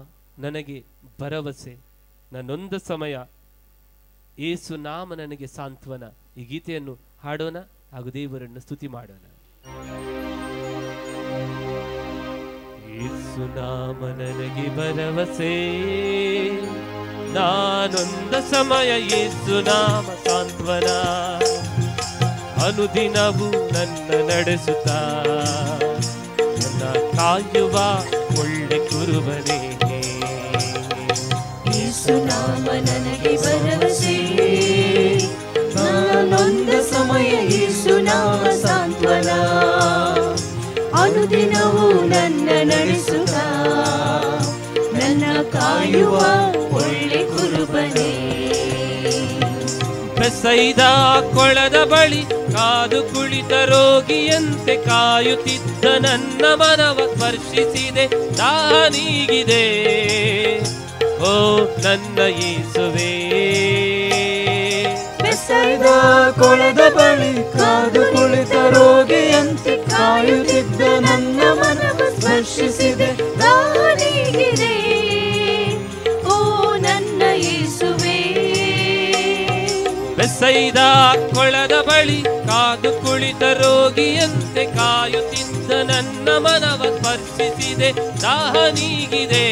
ನನಗೆ ಭರವಸೆ, ನನ್ನೊಂದ ಸಮಯ ಯೇಸು ನಾಮ ನನಗೆ ಸಾಂತ್ವನ. ಈ ಗೀತೆಯನ್ನು ಹಾಡೋಣ ಹಾಗೂ ದೇವರನ್ನು ಸ್ತುತಿ ಮಾಡೋಣ. ಯೇಸು ನಾಮ ನನಗೆ ಭರವಸೆ, ನಾನೊಂದ ಸಮಯ ಯೇಸು ನಾಮ ಸಾಂತ್ವನ. ಅನುದಿನವೂ ನನ್ನ ನಡೆಸುತ್ತಾ ನನ್ನ ಕಾಯುವ ಒಳ್ಳೆ ಕುರುಬನೇ. ಯೇಸು ನಾಮ ನನಗೆ ಭರವಸೆ, ನಾನೊಂದ ಸಮಯ ಯೇಸು ನಾಮ ಸಾಂತ್ವನ. ಅನುದಿನವೂ ನನ್ನ ನಡೆಸುತ್ತಾ ನನ್ನ ಕಾಯುವ ಒಳ್ಳೆ ಕುರುಬನೇ. ಬೆಸೈದ ಕೊಳದ ಬಳಿ ಕಾದು ಕುಳಿತ ರೋಗಿಯಂತೆ ಕಾಯುತ್ತಿದ್ದ ನನ್ನ ಮನವ ಸ್ಪರ್ಶಿಸಿದೆ, ದಾಹ ನೀಗಿದೆ. ಓ ನನ್ನ ಯೇಸುವೇ, ಬೆಸೈದ ಕೊಳದ ಬಳಿ ಕಾದು ಕುಳಿತ ರೋಗಿಯಂತೆ ಕಾಯುತ್ತಿದ್ದ ನನ್ನ ಮನವ ಸ್ಪರ್ಶಿಸಿದೆ. ದಾನಿಗಿದೆ ಓ ನನ್ನ ಯೇಸುವೇ. ಬೆಸೈದ ಕೊಳದ ಬಳಿ ಕಾದು ಕುಳಿತ ರೋಗಿಯಂತೆ ಕಾಯುತ್ತಿದ್ದ ನನ್ನ ಮನವ ಸ್ಪರ್ಶಿಸಿದೆ. ದಾಹ ನೀಗಿದೆ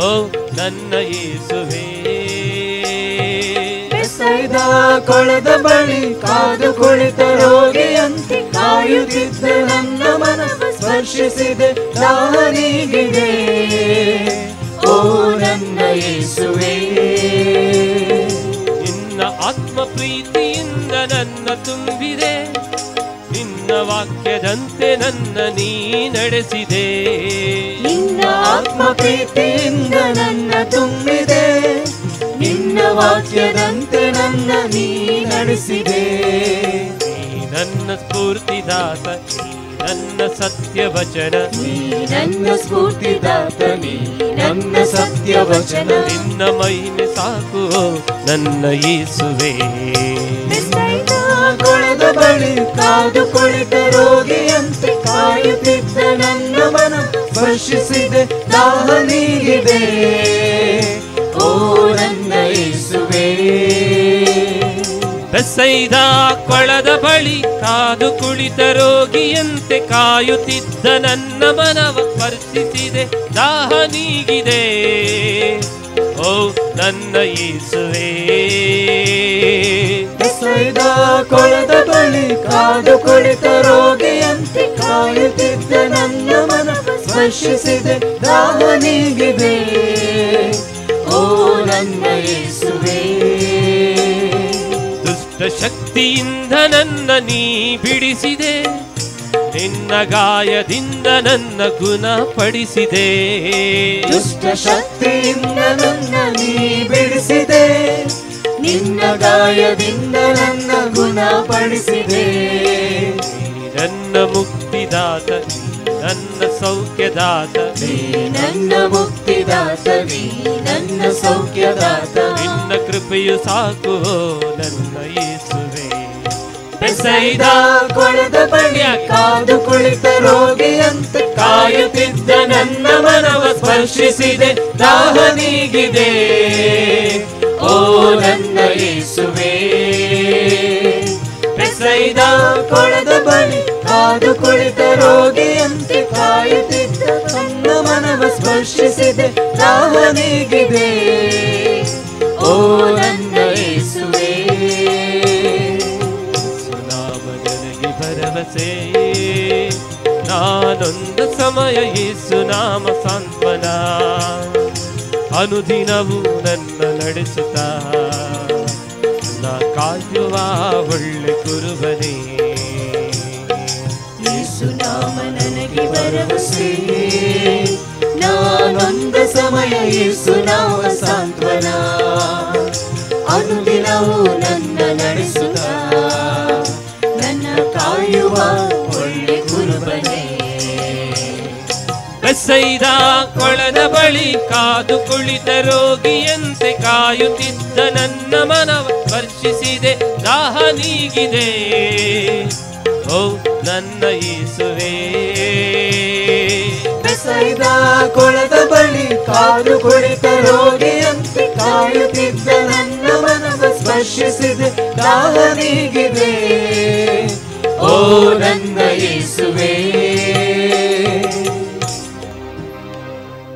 ಓ ನನ್ನ ಯೇಸುವೇ. ಬೆಸೈದ ಕೊಳದ ಬಳಿ ಕಾದು ಕುಳಿತ ರೋಗಿಯಂತೆ ಕಾಯುತ್ತಿದ್ದ ನನ್ನ ಮನವ ಸ್ಪರ್ಶಿಸಿದೆ. ದಾಹ ನೀಗಿದೆ ಓ ನನ್ನ ಯೇಸುವೇ. ನಿನ್ನ ಆತ್ಮ ಪ್ರೀತಿಯಿಂದ ನನ್ನ ತುಂಬಿದೆ, ನಿನ್ನ ವಾಕ್ಯದಂತೆ ನನ್ನ ನೀ ನಡೆಸಿದೆ. ನಿನ್ನ ಆತ್ಮ ಪ್ರೀತಿಯಿಂದ ನನ್ನ ತುಂಬಿದೆ, ನಿನ್ನ ವಾಕ್ಯದಂತೆ ನನ್ನ ನೀ ನಡೆಸಿದೆ. ನೀ ನನ್ನ ಸ್ಫೂರ್ತಿದಾತ, ನನ್ನ ಸತ್ಯ ವಚನ, ನೀ ನನ್ನ ಸ್ಫೂರ್ತಿದಾತ, ನೀ ನನ್ನ ಸತ್ಯ ವಚನ. ನಿನ್ನ ಮಹಿಮೆ ಸಾಕು ನನ್ನ ಯೇಸುವೇ. ಕೊಳದ ಬಳಿ ಕಾದು ಕುಳಿತ ರೋಗಿಯಂತೆ ಕಾಯುತ್ತಿದ್ದ ನನ್ನ ಮನ ಸ್ಪರ್ಶಿಸಿದೆ. ದಾಹ ನೀಗಿದೆ ಓ ನನ್ನ ಯೇಸುವೇ. ಬೆಸೈದ ಕೊಳದ ಬಳಿ ಕಾದು ಕುಳಿತ ರೋಗಿಯಂತೆ ಕಾಯುತ್ತಿದ್ದ ನನ್ನ ಮನವ ಸ್ಪರ್ಶಿಸಿದೆ. ದಾಹ ನೀಗಿದೆ ಓ ನನ್ನ ಯೇಸುವೇ. ಬೆಸೈದ ಕೊಳದ ಬಳಿ ಕಾದು ಕುಳಿತ ರೋಗಿಯಂತೆ ಕಾಯುತ್ತಿದ್ದ ನನ್ನ ಮನ ಸ್ಪರ್ಶಿಸಿದೆ. ದಾಹ ನೀಗಿದೆ ಓ ನನ್ನ ಯೇಸುವೇ. ದುಷ್ಟ ಶಕ್ತಿಯಿಂದ ನನ್ನ ನೀ ಬಿಡಿಸಿದೆ, ನಿನ್ನ ಗಾಯದಿಂದ ನನ್ನ ಗುಣಪಡಿಸಿದೆ. ದುಷ್ಟ ಶಕ್ತಿಯಿಂದ ನನ್ನ ನೀ ಬಿಡಿಸಿದೆ, ನಿನ್ನ ಗಾಯದಿಂದ ನನ್ನ ಗುಣಪಡಿಸಿದೆ. ನನ್ನ ಮುಕ್ತಿದಾತ, ನನ್ನ ಸೌಖ್ಯದಾತ, ನೀ ನನ್ನ ಮುಕ್ತಿದಾತ, ನೀ ನನ್ನ ಸೌಖ್ಯದಾತ. ನಿನ್ನ ಕೃಪೆಯು ಸಾಕು ನನ್ನ ಯೇಸುವೇ. ಬೆಸೈದ ಕೊಳದ ಬಳಿ ಕಾದು ಕುಳಿತ ರೋಗಿಯಂತೆ ಕಾಯುತ್ತಿದ್ದ ನನ್ನ ಮನವ ಸ್ಪರ್ಶಿಸಿದೆ. ದಾಹ ನೀಗಿದೆ ಓ ನನ್ನ ಯೇಸುವೇ. ಬೆಸೈದ ಕೊಳದ ಬಳಿ ಕಾದು ಕುಳಿತ ರೋಗಿಯಂತೆ ಕಾಯುತ್ತಿದ್ದ ನನ್ನ ಮನವ ಸ್ಪರ್ಶಿಸಿದೆ. ದಾಹ ನೀಗಿದೆ ಓ ನನ್ನ ಯೇಸುವೇ. ಸುನಾಮನಿಗೆ ಭರವಸೆ, ನಾನೊಂದು ಸಮಯ ಯೇಸು ನಾಮ ಸಾಂತ್ವನ. ಅನುದಿನವೂ ನನ್ನ ನಡೆಸುತ್ತಾ ನಾ ಕಾಯುವ ಒಳ್ಳೆ ಕುರುಬನೇ. ಯೇಸು ನಾಮ ನನಗೆ ಭರವಸೆ, ನಾನೊಂದು ಸಮಯ ಯೇಸು ನಾಮ ಸಾಂತ್ವನ. ಅನುದಿನವೂ ನನ್ನ ನಡೆಸುತ್ತಾ ನನ್ನ ಕಾಯುವ ಒಳ್ಳೆ ಕುರುಬನೇ. ಬೆಸೈದ ಕೊಳದ ಬಳಿ ಕಾದು ಕುಳಿತ ರೋಗಿಯಂತೆ ಕಾಯುತ್ತಿದ್ದ ನನ್ನ ಮನವ ಸ್ಪರ್ಶಿಸಿದೆ. ದಾಹ ನೀಗಿದೆ ಓ ನನ್ನ ಯೇಸುವೇ. ಬೆಸೈದ ಕೊಳದ ಬಳಿ ಕಾದು ಕುಳಿತ ರೋಗಿಯಂತೆ ಕಾಯುತ್ತಿದ್ದ ನನ್ನ ಮನವ ಸ್ಪರ್ಶಿಸಿದೆ. ದಾಹ ನೀಗಿದೆ ಓ ನನ್ನ ಯೇಸುವೇ.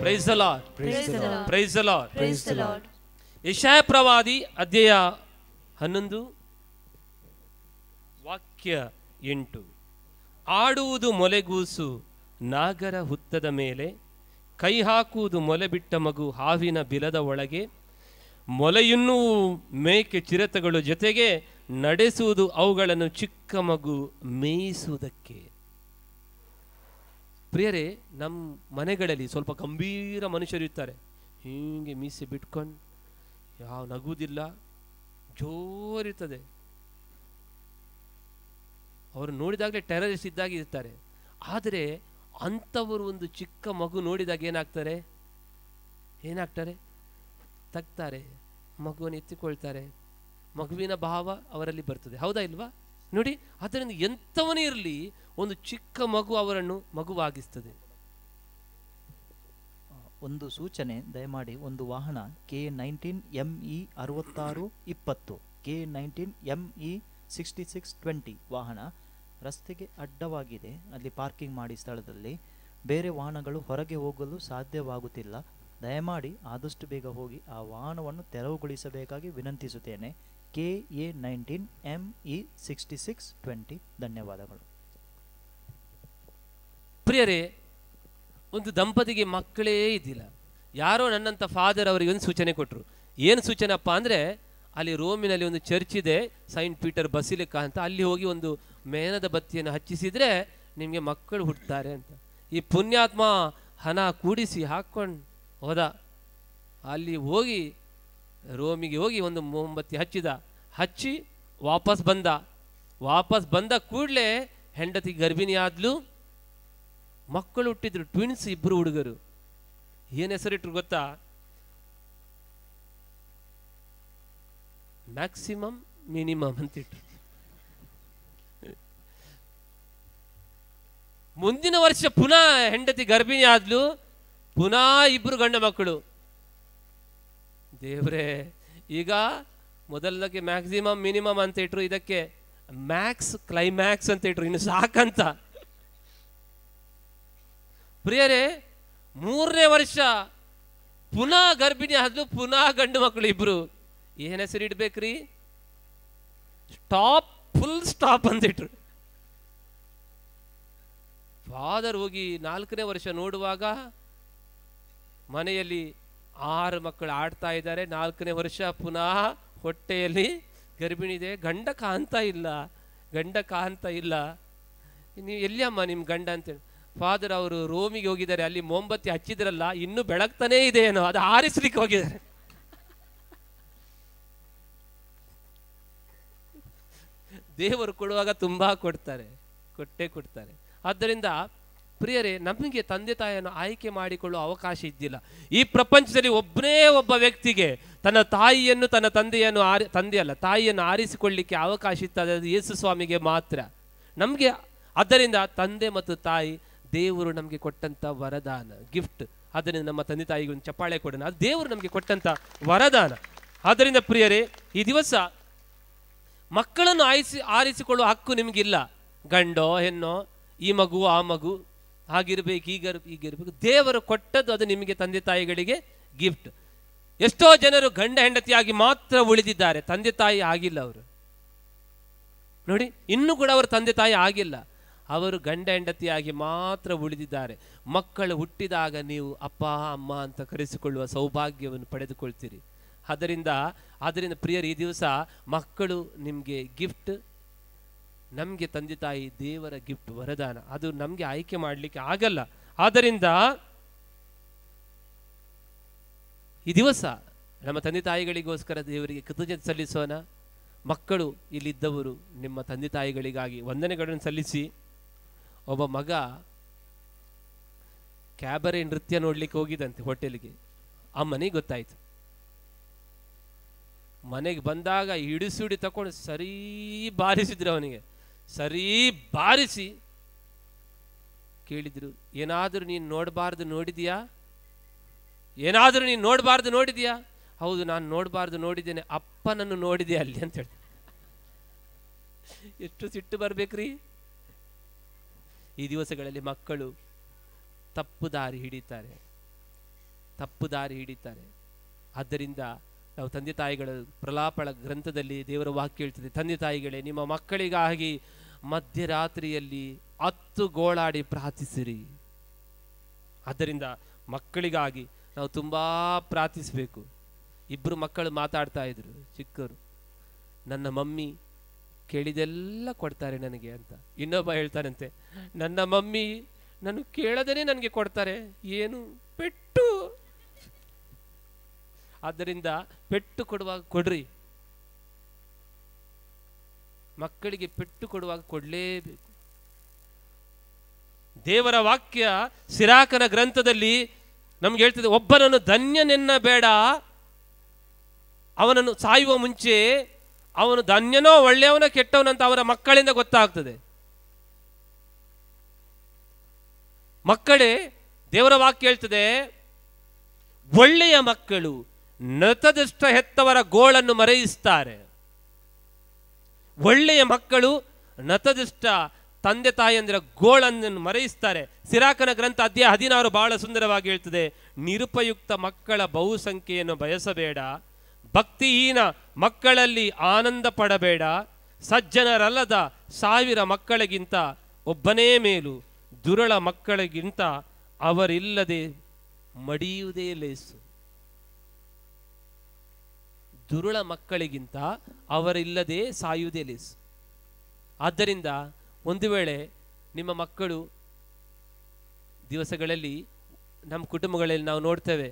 Praise the lord, Praise the Lord. Praise the lord. Praise the Lord. ಯೆಶಾಯ ಪ್ರವಾದಿ ಅಧ್ಯಾಯ 11 ವಾಕ್ಯ 8. ಆಡುವುದು ಮೊಲೆಗೂಸು ನಾಗರ ಹುತ್ತದ ಮೇಲೆ, ಕೈ ಹಾಕುವುದು ಮೊಲೆ ಬಿಟ್ಟ ಮಗು ಹಾವಿನ ಬಿಲದ ಒಳಗೆ. ಮೊಲೆಯುನ್ನೂ ಮೇಕೆ ಚಿರತೆಗಳು ಜೊತೆಗೆ ನಡೆಸುವುದು ಅವುಗಳನ್ನು ಚಿಕ್ಕ ಮಗು ಮೇಯಿಸುವುದಕ್ಕೆ. ಪ್ರಿಯರೇ, ನಮ್ಮ ಮನೆಗಳಲ್ಲಿ ಸ್ವಲ್ಪ ಗಂಭೀರ ಮನುಷ್ಯರು ಇರ್ತಾರೆ. ಹೀಗೆ ಮೀಸೆ ಬಿಟ್ಕೊಂಡು ಯಾವ ನಗುವುದಿಲ್ಲ, ಜೋರಿರ್ತದೆ. ಅವರು ನೋಡಿದಾಗಲೇ ಟೆರರಿಸ್ಟ್ ಇದ್ದಾಗ ಇರ್ತಾರೆ. ಆದರೆ ಅಂಥವರು ಒಂದು ಚಿಕ್ಕ ಮಗು ನೋಡಿದಾಗ ಏನಾಗ್ತಾರೆ ತಗ್ತಾರೆ, ಮಗುವನ್ನು ಎತ್ತಿಕೊಳ್ತಾರೆ, ಮಗುವಿನ ಭಾವ ಅವರಲ್ಲಿ ಬರ್ತದೆ, ಹೌದಾ ಇಲ್ವಾ? ನೋಡಿ, ಅದರಿಂದ ಎಂಥವನೇ ಇರಲಿ ಒಂದು ಚಿಕ್ಕ ಮಗು ಅವರನ್ನು ಮಗುವಾಗಿಸ್ತದೆ. ಒಂದು ಸೂಚನೆ, ದಯಮಾಡಿ ಒಂದು ವಾಹನ K19 ME 6620 K19 ME 6620 ವಾಹನ ರಸ್ತೆಗೆ ಅಡ್ಡವಾಗಿದೆ. ಅಲ್ಲಿ ಪಾರ್ಕಿಂಗ್ ಮಾಡಿ ಸ್ಥಳದಲ್ಲಿ ಬೇರೆ ವಾಹನಗಳು ಹೊರಗೆ ಹೋಗಲು ಸಾಧ್ಯವಾಗುತ್ತಿಲ್ಲ. ದಯಮಾಡಿ ಆದಷ್ಟು ಬೇಗ ಹೋಗಿ ಆ ವಾಹನವನ್ನು ತೆರವುಗೊಳಿಸಬೇಕಾಗಿ ವಿನಂತಿಸುತ್ತೇನೆ. KA19 ME 6620. ಧನ್ಯವಾದಗಳು. ಪ್ರಿಯರೇ, ಒಂದು ದಂಪತಿಗೆ ಮಕ್ಕಳೇ ಇದ್ದಿಲ್ಲ. ಯಾರೋ ನನ್ನಂಥ ಫಾದರ್ ಅವರಿಗೆ ಒಂದು ಸೂಚನೆ ಕೊಟ್ಟರು. ಏನು ಸೂಚನೆಪ್ಪ ಅಂದರೆ, ಅಲ್ಲಿ ರೋಮಿನಲ್ಲಿ ಒಂದು ಚರ್ಚ್ ಇದೆ, ಸೈಂಟ್ ಪೀಟರ್ ಬಸಿಲಿಕಾ ಅಂತ, ಅಲ್ಲಿ ಹೋಗಿ ಒಂದು ಮೇಣದ ಬತ್ತಿಯನ್ನು ಹಚ್ಚಿಸಿದರೆ ನಿಮಗೆ ಮಕ್ಕಳು ಹುಟ್ಟುತ್ತಾರೆ ಅಂತ. ಈ ಪುಣ್ಯಾತ್ಮ ಹಣ ಕೂಡಿಸಿ ಹಾಕ್ಕೊಂಡು ಹೋದ. ಅಲ್ಲಿ ಹೋಗಿ ರೋಮಿಗೆ ಹೋಗಿ ಒಂದು ಮೊಂಬತ್ತಿ ಹಚ್ಚಿ ವಾಪಸ್ ಬಂದ ಕೂಡಲೇ ಹೆಂಡತಿ ಗರ್ಭಿಣಿ ಆದ್ಲು, ಮಕ್ಕಳು ಹುಟ್ಟಿದ್ರು, ಟ್ವಿನ್ಸ್, ಇಬ್ಬರು ಹುಡುಗರು. ಏನು ಹೆಸರಿಟ್ರು ಗೊತ್ತಾ? ಮ್ಯಾಕ್ಸಿಮಮ್ ಮಿನಿಮಮ್ ಅಂತಿಟ್ರು. ಮುಂದಿನ ವರ್ಷ ಪುನಃ ಹೆಂಡತಿ ಗರ್ಭಿಣಿ ಆದ್ಲು, ಪುನಃ ಇಬ್ರು ಗಂಡ ಮಕ್ಕಳು. ದೇವ್ರೇ, ಈಗ ಮೊದಲಕ್ಕೆ ಮ್ಯಾಕ್ಸಿಮಮ್ ಮಿನಿಮಮ್ ಅಂತ ಇಟ್ರು, ಇದಕ್ಕೆ ಮ್ಯಾಕ್ಸ್ ಕ್ಲೈಮ್ಯಾಕ್ಸ್ ಅಂತ ಇಟ್ರು, ಇನ್ನು ಸಾಕಂತ. ಪ್ರಿಯರೇ, 3ನೇ ವರ್ಷ ಪುನಃ ಗರ್ಭಿಣಿ ಆದ್ಲು, ಪುನಃ ಗಂಡು ಮಕ್ಕಳು ಇಬ್ರು. ಏನ್ ಹೆಸರು ಇಡ್ಬೇಕ್ರಿ? ಸ್ಟಾಪ್, ಫುಲ್ ಸ್ಟಾಪ್ ಅಂತಿಟ್ರು. ಫಾದರ್ ಹೋಗಿ 4ನೇ ವರ್ಷ ನೋಡುವಾಗ ಮನೆಯಲ್ಲಿ 6 ಮಕ್ಕಳು ಆಡ್ತಾ ಇದ್ದಾರೆ. 4ನೇ ವರ್ಷ ಪುನಃ ಹೊಟ್ಟೆಯಲ್ಲಿ ಗರ್ಭಿಣಿ ಇದೆ, ಗಂಡ ಕಾಣ್ತಾ ಇಲ್ಲ. ನೀವು ಎಲ್ಲಿಯಮ್ಮ ನಿಮ್ಮ ಗಂಡ ಅಂತೇಳಿ. ಫಾದರ್ ಅವರು ರೋಮಿಗೆ ಹೋಗಿದ್ದಾರೆ, ಅಲ್ಲಿ ಮೊಂಬತ್ತಿ ಹಚ್ಚಿದ್ರಲ್ಲ, ಇನ್ನೂ ಬೆಳಗ್ತಾನೇ ಇದೆ ಏನೋ, ಅದು ಆರಿಸ್ಲಿಕ್ಕೆ ಹೋಗಿದ್ದಾರೆ. ದೇವರು ಕೊಡುವಾಗ ತುಂಬಾ ಕೊಟ್ಟೇ ಕೊಡ್ತಾರೆ. ಆದ್ದರಿಂದ ಪ್ರಿಯರೇ, ನಮಗೆ ತಂದೆ ತಾಯಿಯನ್ನು ಆಯ್ಕೆ ಮಾಡಿಕೊಳ್ಳುವ ಅವಕಾಶ ಇದ್ದಿಲ್ಲ. ಈ ಪ್ರಪಂಚದಲ್ಲಿ ಒಬ್ಬ ವ್ಯಕ್ತಿಗೆ ತನ್ನ ತಾಯಿಯನ್ನು, ತನ್ನ ತಾಯಿಯನ್ನು ಆರಿಸಿಕೊಳ್ಳಿಕ್ಕೆ ಅವಕಾಶ ಇರ್ತದೆ, ಅದು ಯೇಸು ಸ್ವಾಮಿಗೆ ಮಾತ್ರ. ನಮಗೆ ಆದ್ದರಿಂದ ತಂದೆ ಮತ್ತು ತಾಯಿ ದೇವರು ನಮಗೆ ಕೊಟ್ಟಂತ ವರದಾನ, ಗಿಫ್ಟ್. ಆದ್ದರಿಂದ ನಮ್ಮ ತಂದೆ ತಾಯಿಗೆ ಒಂದು ಚಪ್ಪಾಳೆ ಕೊಡೋಣ, ಅದು ದೇವರು ನಮಗೆ ಕೊಟ್ಟಂತ ವರದಾನ. ಆದ್ದರಿಂದ ಪ್ರಿಯರೇ, ಈ ದಿವಸ ಮಕ್ಕಳನ್ನು ಆರಿಸಿಕೊಳ್ಳುವ ಹಕ್ಕು ನಿಮಗಿಲ್ಲ. ಗಂಡೋ ಹೆಣ್ಣೋ, ಈ ಮಗು ಆ ಮಗು, ಹಾಗಿರ್ಬೇಕು, ಹೀಗಿರ್ಬೇಕು. ದೇವರು ಕೊಟ್ಟದ್ದು ಅದು ನಿಮಗೆ, ತಂದೆ ತಾಯಿಗಳಿಗೆ ಗಿಫ್ಟ್. ಎಷ್ಟೋ ಜನರು ಗಂಡ ಹೆಂಡತಿಯಾಗಿ ಮಾತ್ರ ಉಳಿದಿದ್ದಾರೆ, ತಂದೆ ತಾಯಿ ಆಗಿಲ್ಲ ಅವರು. ನೋಡಿ, ಇನ್ನೂ ಕೂಡ ಅವರು ತಂದೆ ತಾಯಿ ಆಗಿಲ್ಲ, ಅವರು ಗಂಡ ಹೆಂಡತಿಯಾಗಿ ಮಾತ್ರ ಉಳಿದಿದ್ದಾರೆ. ಮಕ್ಕಳು ಹುಟ್ಟಿದಾಗ ನೀವು ಅಪ್ಪ ಅಮ್ಮ ಅಂತ ಕರೆಸಿಕೊಳ್ಳುವ ಸೌಭಾಗ್ಯವನ್ನು ಪಡೆದುಕೊಳ್ತೀರಿ. ಆದ್ದರಿಂದ ಪ್ರಿಯರು, ಈ ದಿವಸ ಮಕ್ಕಳು ನಿಮಗೆ ಗಿಫ್ಟ್, ನಮಗೆ ತಂದೆ ತಾಯಿ ದೇವರ ಗಿಫ್ಟ್, ವರದಾನ. ಅದು ನಮಗೆ ಆಯ್ಕೆ ಮಾಡಲಿಕ್ಕೆ ಆಗಲ್ಲ. ಆದ್ದರಿಂದ ಈ ದಿವಸ ನಮ್ಮ ತಂದೆ ತಾಯಿಗಳಿಗೋಸ್ಕರ ದೇವರಿಗೆ ಕೃತಜ್ಞತೆ ಸಲ್ಲಿಸೋಣ. ಮಕ್ಕಳು ಇಲ್ಲಿದ್ದವರು ನಿಮ್ಮ ತಂದೆ ತಾಯಿಗಳಿಗಾಗಿ ವಂದನೆಗಳನ್ನು ಸಲ್ಲಿಸಿ. ಒಬ್ಬ ಮಗ ಕ್ಯಾಬರೆ ನೃತ್ಯ ನೋಡ್ಲಿಕ್ಕೆ ಹೋಗಿದಂತೆ ಹೋಟೆಲ್ಗೆ. ಅಮ್ಮನಿಗೆ ಗೊತ್ತಾಯ್ತು. ಮನೆಗೆ ಬಂದಾಗ ಹಿಡಿಸುಡಿ ತಕೊಂಡು ಸರಿ ಬಾರಿಸಿದ್ರು ಅವನಿಗೆ. ಸರಿ ಬಾರಿಸಿ ಕೇಳಿದ್ರು, ಏನಾದರೂ ನೀನು ನೋಡಬಾರ್ದು ನೋಡಿದ್ಯಾ? ಹೌದು, ನಾನು ನೋಡಬಾರ್ದು ನೋಡಿದ್ದೇನೆ, ಅಪ್ಪನನ್ನು ನೋಡಿದೆ ಅಲ್ಲಿ ಅಂತ ಹೇಳಿ. ಎಷ್ಟು ಸಿಟ್ಟು ಬರ್ಬೇಕ್ರಿ? ಈ ದಿವಸಗಳಲ್ಲಿ ಮಕ್ಕಳು ತಪ್ಪು ದಾರಿ ಹಿಡಿತಾರೆ. ಆದ್ದರಿಂದ ನಾವು ತಂದೆ ತಾಯಿಗಳ ಪ್ರಲಾಪಳ ಗ್ರಂಥದಲ್ಲಿ ದೇವರ ವಾಕ್ಯ ಹೇಳ್ತದೆ, ತಂದೆ ತಾಯಿಗಳೇ, ನಿಮ್ಮ ಮಕ್ಕಳಿಗಾಗಿ ಮಧ್ಯರಾತ್ರಿಯಲ್ಲಿ 10 ಗೋಳಾಡಿ ಪ್ರಾರ್ಥಿಸಿರಿ. ಆದ್ದರಿಂದ ಮಕ್ಕಳಿಗಾಗಿ ನಾವು ತುಂಬಾ ಪ್ರಾರ್ಥಿಸಬೇಕು. 2 ಮಕ್ಕಳು ಮಾತಾಡ್ತಾ ಇದ್ರು, ಚಿಕ್ಕವರು. ನನ್ನ ಮಮ್ಮಿ ಕೇಳಿದೆಲ್ಲ ಕೊಡ್ತಾರೆ ನನಗೆ ಅಂತ. ಇನ್ನೊಬ್ಬ ಹೇಳ್ತಾನಂತೆ, ನನ್ನ ಮಮ್ಮಿ ನಾನು ಕೇಳದೇನೆ ನನಗೆ ಕೊಡ್ತಾರೆ, ಏನು ಪೆಟ್ಟು. ಆದ್ದರಿಂದ ಪೆಟ್ಟು ಕೊಡುವಾಗ ಕೊಡ್ರಿ, ಮಕ್ಕಳಿಗೆ ಪೆಟ್ಟು ಕೊಡುವಾಗ ಕೊಡಲೇಬೇಕು. ದೇವರ ವಾಕ್ಯ ಸಿರಾಕನ ಗ್ರಂಥದಲ್ಲಿ ನಮ್ಗೆ ಹೇಳ್ತದೆ, ಒಬ್ಬನನ್ನು ಧನ್ಯನೆನ್ನ ಬೇಡ, ಅವನನ್ನು ಸಾಯುವ ಮುಂಚೆ ಅವನು ಧನ್ಯನೋ ಒಳ್ಳೆಯವನೋ ಕೆಟ್ಟವನಂತ ಅವರ ಮಕ್ಕಳಿಂದ ಗೊತ್ತಾಗ್ತದೆ. ಮಕ್ಕಳೇ, ದೇವರ ವಾಕ್ಯ ಹೇಳ್ತದೆ, ಒಳ್ಳೆಯ ಮಕ್ಕಳು ನತದೃಷ್ಟ ಹೆತ್ತವರ ಗೋಳನ್ನು ಮರೆಯಿಸ್ತಾರೆ. ಒಳ್ಳೆಯ ಮಕ್ಕಳು ನತದೃಷ್ಟ ತಂದೆ ತಾಯಿಯಂದಿರ ಗೋಳನ್ನು ಮರೆಯಿಸ್ತಾರೆ. ಸಿರಾಕನ ಗ್ರಂಥ ಅಧ್ಯಾಯ 16 ಬಹಳ ಸುಂದರವಾಗಿ ಹೇಳ್ತದೆ, ನಿರುಪಯುಕ್ತ ಮಕ್ಕಳ ಬಹುಸಂಖ್ಯೆಯನ್ನು ಬಯಸಬೇಡ, ಭಕ್ತಿಹೀನ ಮಕ್ಕಳಲ್ಲಿ ಆನಂದ ಪಡಬೇಡ, ಸಜ್ಜನರಲ್ಲದ 1000 ಮಕ್ಕಳಿಗಿಂತ ಒಬ್ಬನೇ ಮೇಲು, ದುರುಳ ಮಕ್ಕಳಿಗಿಂತ ಅವರಿಲ್ಲದೆ ಮಡಿಯುವುದೇ ಲೇಸು. ದುರುಳ ಮಕ್ಕಳಿಗಿಂತ ಅವರಿಲ್ಲದೆ ಸಾಯುವುದೇ ಲೇಸು. ಆದ್ದರಿಂದ ಒಂದು ವೇಳೆ ನಿಮ್ಮ ಮಕ್ಕಳು ದಿವಸಗಳಲ್ಲಿ, ನಮ್ಮ ಕುಟುಂಬಗಳಲ್ಲಿ ನಾವು ನೋಡ್ತೇವೆ,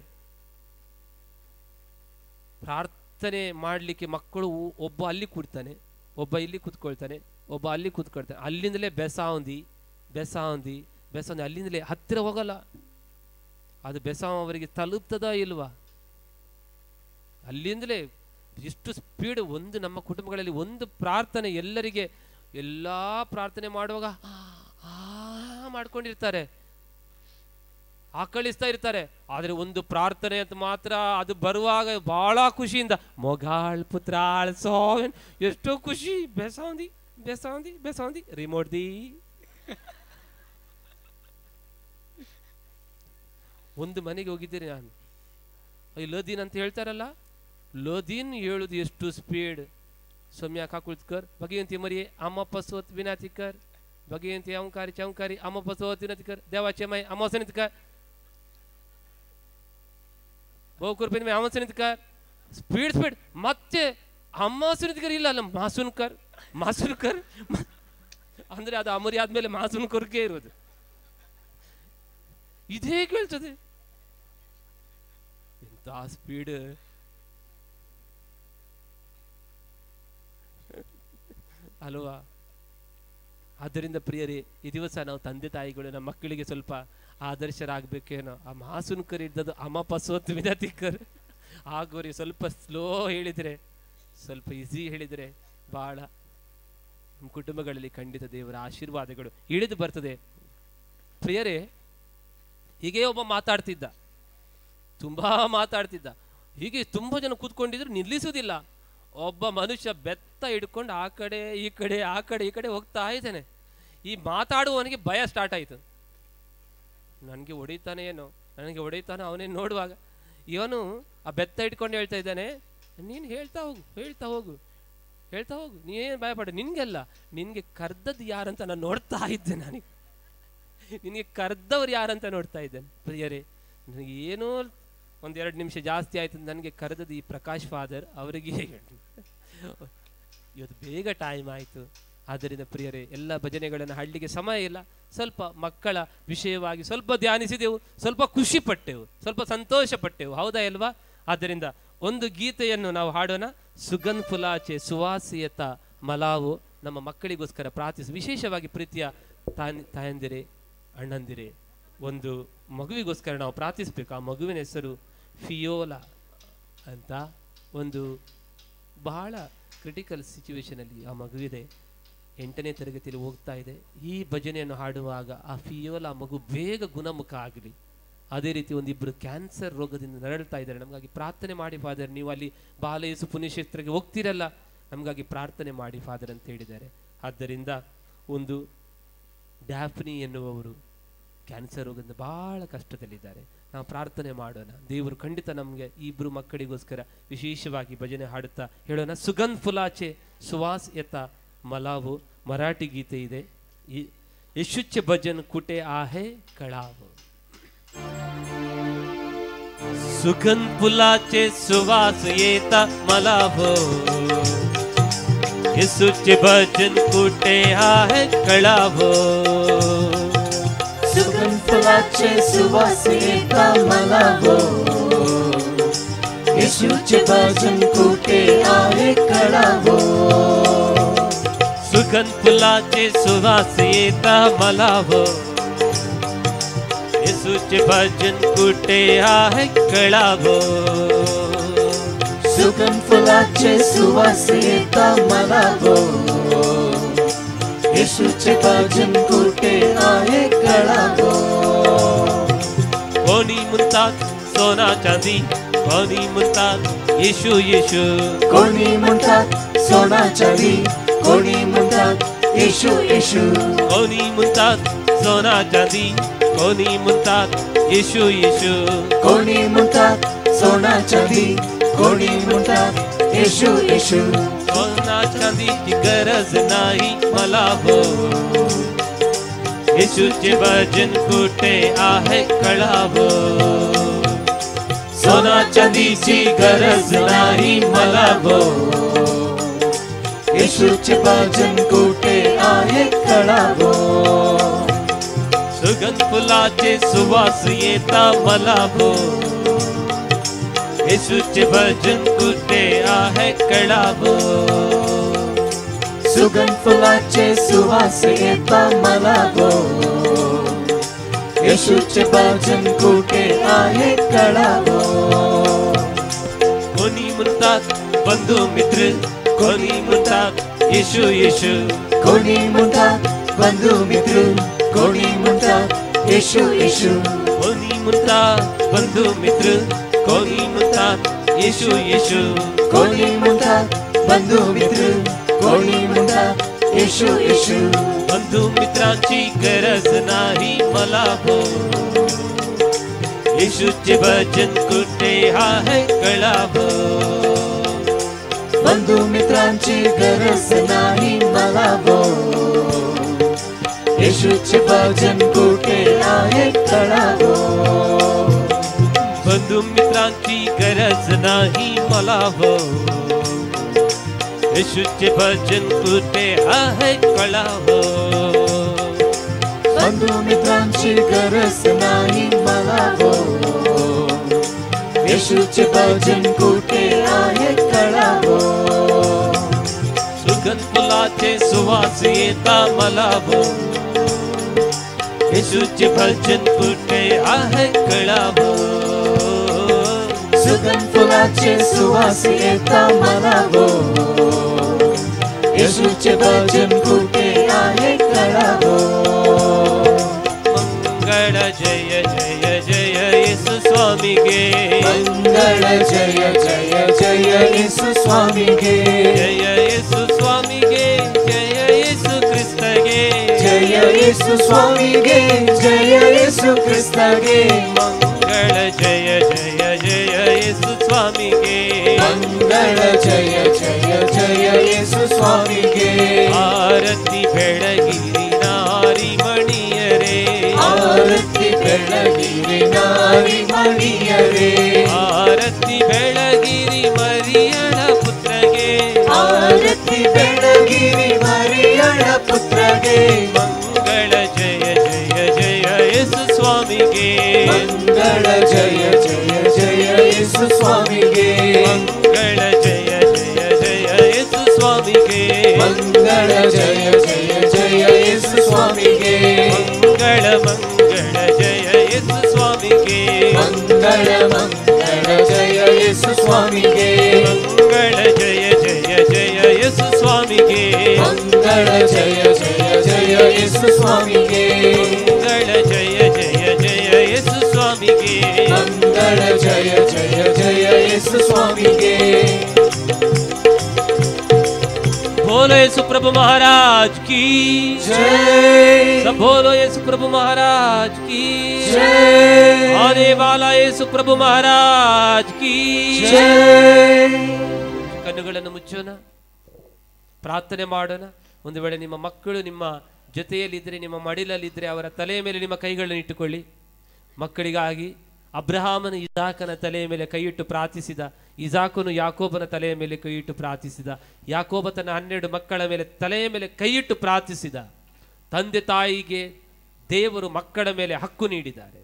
ಪ್ರಾರ್ಥನೆ ಮಾಡಲಿಕ್ಕೆ ಮಕ್ಕಳು ಒಬ್ಬ ಅಲ್ಲಿ ಕೂಡ್ತಾನೆ, ಒಬ್ಬ ಇಲ್ಲಿ ಕೂತ್ಕೊಳ್ತಾನೆ, ಒಬ್ಬ ಅಲ್ಲಿ ಕೂತ್ಕೊಳ್ತಾನೆ, ಅಲ್ಲಿಂದಲೇ ಬೆಸಾವಂದಿ ಅಲ್ಲಿಂದಲೇ ಹತ್ತಿರ ಹೋಗಲ್ಲ. ಅದು ಬೆಸಾವ್ ಅವರಿಗೆ ತಲುಪ್ತದ ಇಲ್ವಾ? ಅಲ್ಲಿಂದಲೇ ಎಷ್ಟು ಸ್ಪೀಡ್. ಒಂದು ನಮ್ಮ ಕುಟುಂಬಗಳಲ್ಲಿ ಒಂದು ಪ್ರಾರ್ಥನೆ ಎಲ್ಲರಿಗೆ, ಎಲ್ಲ ಪ್ರಾರ್ಥನೆ ಮಾಡುವಾಗ ಮಾಡ್ಕೊಂಡಿರ್ತಾರೆ, ಆಕಳಿಸ್ತಾ ಇರ್ತಾರೆ. ಆದರೆ ಒಂದು ಪ್ರಾರ್ಥನೆ ಅಂತ ಮಾತ್ರ ಅದು ಬರುವಾಗ ಬಹಳ ಖುಷಿಯಿಂದ ಮೊಗಾಳ್ ಪುತ್ರಾಳ್ ಸೋವೆನ್, ಎಷ್ಟೋ ಖುಷಿ, ಬೆಸಾವಂದಿ ಬೆಸಾವಂದಿ ಬೆಸಾವಂದಿ ರಿಮೋಟ್ ದಿ. ಒಂದು ಮನೆಗೆ ಹೋಗಿದ್ದೀರಿ ನಾನು, ಲೋದೀನ್ ಅಂತ ಹೇಳ್ತಾರಲ್ಲ, ಲೋದೀನ್ ಹೇಳುದು ಎಷ್ಟು ಸ್ಪೀಡ್. ಸೌಮ್ಯ ಕಾಕುಳ್ಕರ್ ಭಗವಂತಿ ಮರಿಯೇ ಅಮ್ಮಪ್ಪ ಸೋತ್ ವಿನಾತಿಕರ್, ಭಗವಂತಿ ಅಂಕಾರಿ ಚೌಂಕಾರಿ ಅಮ್ಮಪ್ಪ ಸೋತ್ ವಿನಾತಿಕರ್, ದೇವಾಚೆ ಮೈ ಅಮೋಸನಿತ್ಕರ್, ಬಹುಕುರ್ಪಿನ ಮೈ ಅಮೋಸನಿತ್ಕರ್, ಸ್ಪೀಡ್. ಮತ್ತೆ ಅಮ್ಮೋಸನಿತ್ಕರ್ ಇಲ್ಲ ಅಲ್ಲ, ಮಾಸುನ್ಕರ್ ಅಂದ್ರೆ ಅದು ಅಮರಿ ಆದ್ಮೇಲೆ ಮಾಸುನ್ಕರ್ಗೆ ಇರೋದು. ಇದೇ ಕೇಳ್ತದೆ, ಎಂತ ಸ್ಪೀಡ್. ಅಲ್ವಾ? ಆದ್ದರಿಂದ ಪ್ರಿಯರೇ, ಈ ದಿವಸ ನಾವು ತಂದೆ ತಾಯಿಗಳು ನಮ್ಮ ಮಕ್ಕಳಿಗೆ ಸ್ವಲ್ಪ ಆದರ್ಶರಾಗಬೇಕೇನೋ. ಆ ಮಾಸುನ್ಕರ್ ಇದ್ದದ್ದು ಅಮ್ಮ ಪಸೋತ್ ವಿನತಿಕರ್ ಆಗೋರಿ. ಸ್ವಲ್ಪ ಸ್ಲೋ ಹೇಳಿದರೆ, ಸ್ವಲ್ಪ ಈಸಿ ಹೇಳಿದರೆ ಬಹಳ ನಮ್ಮ ಕುಟುಂಬಗಳಲ್ಲಿ ಖಂಡಿತ ದೇವರ ಆಶೀರ್ವಾದಗಳು ಇಳಿದು ಬರ್ತದೆ. ಪ್ರಿಯರೇ, ಹೀಗೆ ಒಬ್ಬ ತುಂಬಾ ಮಾತಾಡ್ತಿದ್ದ. ಹೀಗೆ ತುಂಬಾ ಜನ ಕೂತ್ಕೊಂಡಿದ್ರು, ನಿಲ್ಲಿಸುವುದಿಲ್ಲ. ಒಬ್ಬ ಮನುಷ್ಯ ಬೆತ್ತ ಹಿಡ್ಕೊಂಡು ಆ ಕಡೆ ಈ ಕಡೆ ಹೋಗ್ತಾ ಇದ್ದಾನೆ. ಈ ಮಾತಾಡುವವನಿಗೆ ಭಯ ಸ್ಟಾರ್ಟ್ ಆಯಿತು. ನನಗೆ ಹೊಡಿತಾನೆ ಅವನೇ ನೋಡುವಾಗ. ಇವನು ಆ ಬೆತ್ತ ಹಿಡ್ಕೊಂಡು ಹೇಳ್ತಾ ಇದ್ದಾನೆ, ನೀನು ಹೇಳ್ತಾ ಹೋಗು ನೀನೇನು ಭಯಪಡ, ನಿನ್ಗೆಲ್ಲ ನಿನ್ಗೆ ಕರ್ದದ್ದು ಯಾರಂತ ನಾನು ನೋಡ್ತಾ ಇದ್ದೆ. ನಿನಗೆ ಕರ್ದವ್ರು ಯಾರಂತ ನೋಡ್ತಾ ಇದ್ದೇನೆ. ಪ್ರಿಯರೇ, ನನಗೇನೋ 1-2 ನಿಮಿಷ ಜಾಸ್ತಿ ಆಯ್ತು. ನನಗೆ ಕರೆದದ್ದು ಈ ಪ್ರಕಾಶ್ ಫಾದರ್ ಅವರಿಗೆ ಇವತ್ತು ಬೇಗ ಟೈಮ್ ಆಯಿತು. ಆದ್ದರಿಂದ ಪ್ರಿಯರೇ, ಎಲ್ಲ ಭಜನೆಗಳನ್ನು ಹಾಡಲಿಕ್ಕೆ ಸಮಯ ಇಲ್ಲ. ಸ್ವಲ್ಪ ಮಕ್ಕಳ ವಿಷಯವಾಗಿ ಸ್ವಲ್ಪ ಧ್ಯಾನಿಸಿದೆವು, ಸ್ವಲ್ಪ ಖುಷಿ ಪಟ್ಟೆವು, ಸ್ವಲ್ಪ ಸಂತೋಷ ಪಟ್ಟೆವು, ಹೌದಾ ಅಲ್ವಾ? ಆದ್ದರಿಂದ ಒಂದು ಗೀತೆಯನ್ನು ನಾವು ಹಾಡೋಣ. ಸುಗಂಧ ಫುಲಾಚೆ ಸುವಾಸಿಯತ ಮಲಾವು. ನಮ್ಮ ಮಕ್ಕಳಿಗೋಸ್ಕರ ಪ್ರಾರ್ಥಿಸಿ, ವಿಶೇಷವಾಗಿ ಪ್ರೀತಿಯ ತಾಯಂದಿರೇ, ಅಣ್ಣಂದಿರೇ, ಒಂದು ಮಗುವಿಗೋಸ್ಕರ ನಾವು ಪ್ರಾರ್ಥಿಸಬೇಕು. ಆ ಮಗುವಿನ ಹೆಸರು ಫಿಯೋಲಾ ಅಂತ. ಒಂದು ಬಹಳ ಕ್ರಿಟಿಕಲ್ ಸಿಚುವೇಶನಲ್ಲಿ ಆ ಮಗುವಿದೆ. 8ನೇ ತರಗತಿಯಲ್ಲಿ ಹೋಗ್ತಾ ಇದೆ. ಈ ಭಜನೆಯನ್ನು ಹಾಡುವಾಗ ಆ ಫಿಯೋಲಾ ಮಗು ಬೇಗ ಗುಣಮುಖ ಆಗಲಿ. ಅದೇ ರೀತಿ ಒಂದಿಬ್ಬರು ಕ್ಯಾನ್ಸರ್ ರೋಗದಿಂದ ನರಳ್ತಾ ಇದ್ದಾರೆ. ನಮಗಾಗಿ ಪ್ರಾರ್ಥನೆ ಮಾಡಿ ಫಾದರ್. ನೀವು ಅಲ್ಲಿ ಬಾಲಯೇಸು ಪುಣ್ಯಕ್ಷೇತ್ರಕ್ಕೆ ಹೋಗ್ತಿರಲ್ಲ, ನಮಗಾಗಿ ಪ್ರಾರ್ಥನೆ ಮಾಡಿ ಫಾದರ್ ಅಂತ ಹೇಳಿದ್ದಾರೆ. ಆದ್ದರಿಂದ ಒಂದು ಡ್ಯಾಫ್ನಿ ಎನ್ನುವವರು ಕ್ಯಾನ್ಸರ್ ರೋಗದಿಂದ ಬಹಳ ಕಷ್ಟದಲ್ಲಿದ್ದಾರೆ. ನಾವು ಪ್ರಾರ್ಥನೆ ಮಾಡೋಣ. ದೇವರು ಖಂಡಿತ ನಮಗೆ ಇಬ್ಬರು ಮಕ್ಕಳಿಗೋಸ್ಕರ ವಿಶೇಷವಾಗಿ ಭಜನೆ ಹಾಡುತ್ತಾ ಹೇಳೋಣ. ಸುಗಂಧ ಫುಲಾಚೆ ಸುವಾಸ್ ಯತ ಮಲಾವು. ಮರಾಠಿ ಗೀತೆ ಇದೆ. ಯಶುಚ್ಚ ಭಜನ್ ಕುಟೆ ಆಹೆ ಕಳಾವು. ಸುಗಂಧ ಫುಲಾಚೆ ಸುವಾಸ್ ಯೇತ ಮಲಾವು. ಯಶುಚ್ಚ ಭಜನ್ ಕುಟೆ ಆಹೆ ಕಳಾವು. सुगंध फुलाचे सुवासिता मलावो. येशूचे भजन कुठे आहे कळावो. सुगंध फुलाचे सुवासिता मलावो. येशूचे भजन कुठे आहे कळावो. सुगंध फुलाचे सुवास येता मला गो, येशूचे भजन कुठे आहे कळा गो. कोणी म्हणतात सोना चांदी, कोणी म्हणतात येशू येशू. कोणी म्हणतात सोना चांदी, कोणी म्हणतात येशू येशू. कोणी म्हणतात सोना चांदी, कोणी म्हणतात येशू येशू. कोणी म्हणतात सोना चांदी, कोणी म्हणतात येशू येशू. सोना चांदीची गरज नाही मला हो, येशूचे भजन कुठे आहे कळावो. सोना चांदीची गरज नाही मला गो, येशूचे भजन कुठे आहे कळावो. सुगंध फुलाचे सुवास येता मला हो, येशूचे भजन कुठे आहे कळावो. सुगंध फुलाचे सुवास येता मला गो, येशूचे भजन कुठे आहे कळावो. कोणी म्हणतात बंधू मित्र, कोणी म्हणतात येशू येशू. कोणी म्हणतात बंधू मित्र, कोणी म्हणतात येशू येशू. कोणी म्हणतात बंधू मित्र, कोणी म्हणतात येशू येशू. कोणी म्हणतात बंधू मित्र, कोणी म्हणतात येशू येशू. बंधू मित्रांची गरज नाही मला हो, येशूचे भजन कुठे आहे कळावो. बंधू मित्रांची गरज नाही मला गो, येशूचे भजन कुठे आहे कळावो. बंधू मित्रांची गरज नाही मला हो, येशूचे भजन कुठे आहे कळावो. बंधू मित्रांची गरज नाही मला गो, येशूचे भजन कुठे आहे कळावो. सुगंध फुलाचे सुवास येता मला हो, येशूचे भजन कुठे आहे कळावो. सुगंध फुलाचे सुवास येता मला गो, येशूचे भजन कुठे आहे कळावो. मंगळ जय जय जय येशू स्वामी गे. मंगळ जय जय जय येशू स्वामी गे. जय येशू स्वामी गे, जय येशू ख्रिस्त गे. जय येशू स्वामी गे, जय येशू ख्रिस्त गे. मंगळ जय जय जय येशू स्वामी गे. मंगळ जय जय जय येशू स्वामी गे. आरती बेळगिरी नारी मणिय रे. आरती बेळगिरी नारी मणिय रे. आरती बेळगिरी मरियಳ पुत्र गे. आरती बेळगिरी मरियळ पुत्र गे. मंगळ जय जय जय येशू स्वामी गे. मंगळ जय जय जय येशू स्वामी गे. मंगळ जय जय जय येशू स्वामी गे. मंगळ जय जय जय येशू स्वामी गे. मंगळ मंगळ जय येशू स्वामी गे. मंगळ मंगळ जय येशू स्वामी गे. मंगळ जय जय जय येशू स्वामी गे. मंगळ जय जय जय येशू स्वामी गे. मंगळ जय जय जय येशू स्वामी गे. मंगळ जय जय जय येशू स्वामी गे. बोलो येशू प्रभु महाराज की जय. सब बोलो येशू प्रभु महाराज की जय. आने वाला येशू प्रभु महाराज की ಜಯ. ಕಣ್ಣುಗಳನ್ನು ಮುಚ್ಚೋಣ, ಪ್ರಾರ್ಥನೆ ಮಾಡೋಣ. ಒಂದು ವೇಳೆ ನಿಮ್ಮ ಮಕ್ಕಳು ನಿಮ್ಮ ಜೊತೆಯಲ್ಲಿದ್ದರೆ, ನಿಮ್ಮ ಮಡಿಲಲ್ಲಿದ್ದರೆ, ಅವರ ತಲೆಯ ಮೇಲೆ ನಿಮ್ಮ ಕೈಗಳನ್ನು ಇಟ್ಟುಕೊಳ್ಳಿ. ಮಕ್ಕಳಿಗಾಗಿ ಅಬ್ರಹಾಮನು ಇಸಾಕನ ತಲೆಯ ಮೇಲೆ ಕೈಯಿಟ್ಟು ಪ್ರಾರ್ಥಿಸಿದ, ಇಸಾಕನು ಯಾಕೋಬನ ತಲೆಯ ಮೇಲೆ ಕೈಯಿಟ್ಟು ಪ್ರಾರ್ಥಿಸಿದ, ಯಾಕೋಬ ತನ್ನ 12 ಮಕ್ಕಳ ಮೇಲೆ ತಲೆಯ ಮೇಲೆ ಕೈಯಿಟ್ಟು ಪ್ರಾರ್ಥಿಸಿದ. ತಂದೆ ತಾಯಿಗೆ ದೇವರು ಮಕ್ಕಳ ಮೇಲೆ ಹಕ್ಕು ನೀಡಿದ್ದಾರೆ.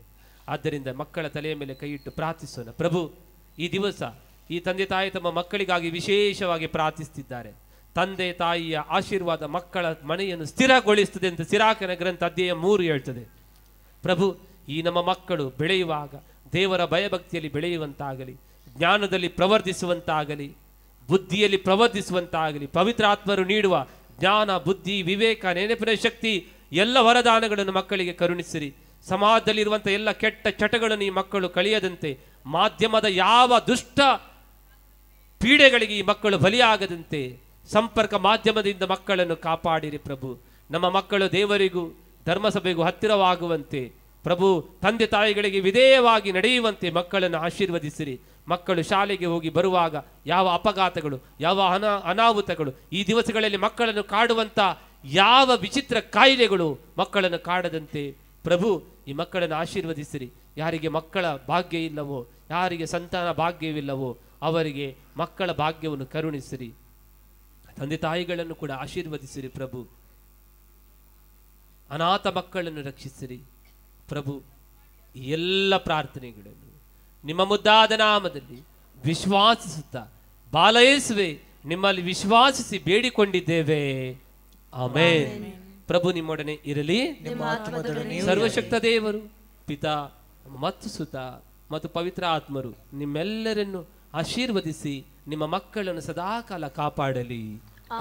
ಆದ್ದರಿಂದ ಮಕ್ಕಳ ತಲೆಯ ಮೇಲೆ ಕೈಯಿಟ್ಟು ಪ್ರಾರ್ಥಿಸೋಣ. ಪ್ರಭು, ಈ ದಿವಸ ಈ ತಂದೆ ತಾಯಿ ತಮ್ಮ ಮಕ್ಕಳಿಗಾಗಿ ವಿಶೇಷವಾಗಿ ಪ್ರಾರ್ಥಿಸುತ್ತಿದ್ದಾರೆ. ತಂದೆ ತಾಯಿಯ ಆಶೀರ್ವಾದ ಮಕ್ಕಳ ಮನೆಯನ್ನು ಸ್ಥಿರಗೊಳಿಸುತ್ತದೆ ಅಂತ ಸಿರಾಕನ ಗ್ರಂಥ ಅಧ್ಯಾಯ 3 ಹೇಳ್ತದೆ. ಪ್ರಭು, ಈ ನಮ್ಮ ಮಕ್ಕಳು ಬೆಳೆಯುವಾಗ ದೇವರ ಭಯಭಕ್ತಿಯಲ್ಲಿ ಬೆಳೆಯುವಂತಾಗಲಿ, ಜ್ಞಾನದಲ್ಲಿ ಪ್ರವರ್ತಿಸುವಂತಾಗಲಿ, ಬುದ್ಧಿಯಲ್ಲಿ ಪ್ರವರ್ತಿಸುವಂತಾಗಲಿ. ಪವಿತ್ರ ಆತ್ಮರು ನೀಡುವ ಜ್ಞಾನ, ಬುದ್ಧಿ, ವಿವೇಕ, ನೆನಪಿನ ಶಕ್ತಿ ಎಲ್ಲ ವರದಾನಗಳನ್ನು ಮಕ್ಕಳಿಗೆ ಕರುಣಿಸಿರಿ. ಸಮಾಜದಲ್ಲಿರುವಂಥ ಎಲ್ಲ ಕೆಟ್ಟ ಚಟಗಳನ್ನು ಈ ಮಕ್ಕಳು ಕಳೆಯದಂತೆ, ಮಾಧ್ಯಮದ ಯಾವ ದುಷ್ಟ ಪೀಡೆಗಳಿಗೆ ಈ ಮಕ್ಕಳು ಬಲಿಯಾಗದಂತೆ ಸಂಪರ್ಕ ಮಾಧ್ಯಮದಿಂದ ಮಕ್ಕಳನ್ನು ಕಾಪಾಡಿರಿ ಪ್ರಭು. ನಮ್ಮ ಮಕ್ಕಳು ದೇವರಿಗೂ ಧರ್ಮಸಭೆಗೂ ಹತ್ತಿರವಾಗುವಂತೆ ಪ್ರಭು, ತಂದೆ ತಾಯಿಗಳಿಗೆ ವಿಧೇಯವಾಗಿ ನಡೆಯುವಂತೆ ಮಕ್ಕಳನ್ನು ಆಶೀರ್ವದಿಸಿರಿ. ಮಕ್ಕಳು ಶಾಲೆಗೆ ಹೋಗಿ ಬರುವಾಗ ಯಾವ ಅಪಘಾತಗಳು, ಯಾವ ಅನಾಹುತಗಳು, ಈ ದಿವಸಗಳಲ್ಲಿ ಮಕ್ಕಳನ್ನು ಕಾಡುವಂಥ ಯಾವ ವಿಚಿತ್ರ ಕಾಯಿಲೆಗಳು ಮಕ್ಕಳನ್ನು ಕಾಡದಂತೆ ಪ್ರಭು ಈ ಮಕ್ಕಳನ್ನು ಆಶೀರ್ವದಿಸಿರಿ. ಯಾರಿಗೆ ಮಕ್ಕಳ ಭಾಗ್ಯ ಇಲ್ಲವೋ, ಯಾರಿಗೆ ಸಂತಾನ ಭಾಗ್ಯವಿಲ್ಲವೋ ಅವರಿಗೆ ಮಕ್ಕಳ ಭಾಗ್ಯವನ್ನು ಕರುಣಿಸಿರಿ. ತಂದೆ ತಾಯಿಗಳನ್ನು ಕೂಡ ಆಶೀರ್ವದಿಸಿರಿ ಪ್ರಭು. ಅನಾಥ ಮಕ್ಕಳನ್ನು ರಕ್ಷಿಸಿರಿ ಪ್ರಭು. ಈ ಎಲ್ಲ ಪ್ರಾರ್ಥನೆಗಳನ್ನು ನಿಮ್ಮ ಮುದ್ದಾದ ನಾಮದಲ್ಲಿ ವಿಶ್ವಾಸಿಸುತ್ತಾ ಬಾಲಯೇಸುವೆ ನಿಮ್ಮಲ್ಲಿ ವಿಶ್ವಾಸಿಸಿ ಬೇಡಿಕೊಂಡಿದ್ದೇವೆ, ಆಮೆನ್. ಪ್ರಭು ನಿಮ್ಮೊಡನೆ ಇರಲಿ. ಸರ್ವಶಕ್ತ ದೇವರು ಪಿತಾ ಮತ್ತು ಸುತ ಮತ್ತು ಪವಿತ್ರ ಆತ್ಮರು ನಿಮ್ಮೆಲ್ಲರನ್ನು ಆಶೀರ್ವದಿಸಿ ನಿಮ್ಮ ಮಕ್ಕಳನ್ನು ಸದಾಕಾಲ ಕಾಪಾಡಲಿ,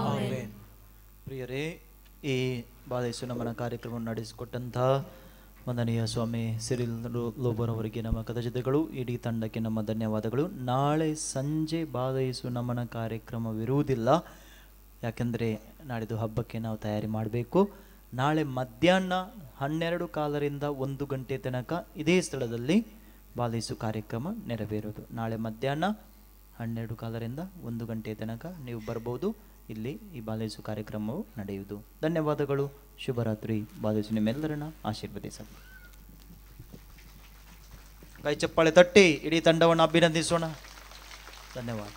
ಆಮೆನ್. ಪ್ರಿಯರೇ, ಈ ಬಾಲಯೇಸು ನಮನ ಕಾರ್ಯಕ್ರಮವನ್ನು ನಡೆಸಿಕೊಟ್ಟಂತಹ ವಂದನೀಯ ಸ್ವಾಮಿ ಸಿರಿಲ್ ಲೋಬರ್ ಅವರಿಗೆ ನಮ್ಮ ಕೃತಜ್ಞತೆಗಳು. ಇಡೀ ತಂಡಕ್ಕೆ ನಮ್ಮ ಧನ್ಯವಾದಗಳು. ನಾಳೆ ಸಂಜೆ ಬಾಲಯೇಸು ನಮನ ಕಾರ್ಯಕ್ರಮವಿರುವುದಿಲ್ಲ, ಯಾಕೆಂದರೆ ನಾಡಿದ್ದು ಹಬ್ಬಕ್ಕೆ ನಾವು ತಯಾರಿ ಮಾಡಬೇಕು. ನಾಳೆ ಮಧ್ಯಾಹ್ನ 12:15ರಿಂದ 1 ಗಂಟೆ ತನಕ ಇದೇ ಸ್ಥಳದಲ್ಲಿ ಬಾಲಯೇಸು ಕಾರ್ಯಕ್ರಮ ನೆರವೇರೋದು. ನಾಳೆ ಮಧ್ಯಾಹ್ನ 12:15ರಿಂದ 1 ಗಂಟೆ ತನಕ ನೀವು ಬರ್ಬೋದು. ಇಲ್ಲಿ ಈ ಬಾಲಯೇಸು ಕಾರ್ಯಕ್ರಮವು ನಡೆಯುವುದು. ಧನ್ಯವಾದಗಳು. ಶುಭರಾತ್ರಿ. ಬಾಲಯೇಸು ನಿಮ್ಮೆಲ್ಲರನ್ನ ಆಶೀರ್ವದಿಸಲಿ. ಕೈ ಚಪ್ಪಾಳೆ ತಟ್ಟಿ ಇಡೀ ತಂಡವನ್ನು ಅಭಿನಂದಿಸೋಣ. ಧನ್ಯವಾದ.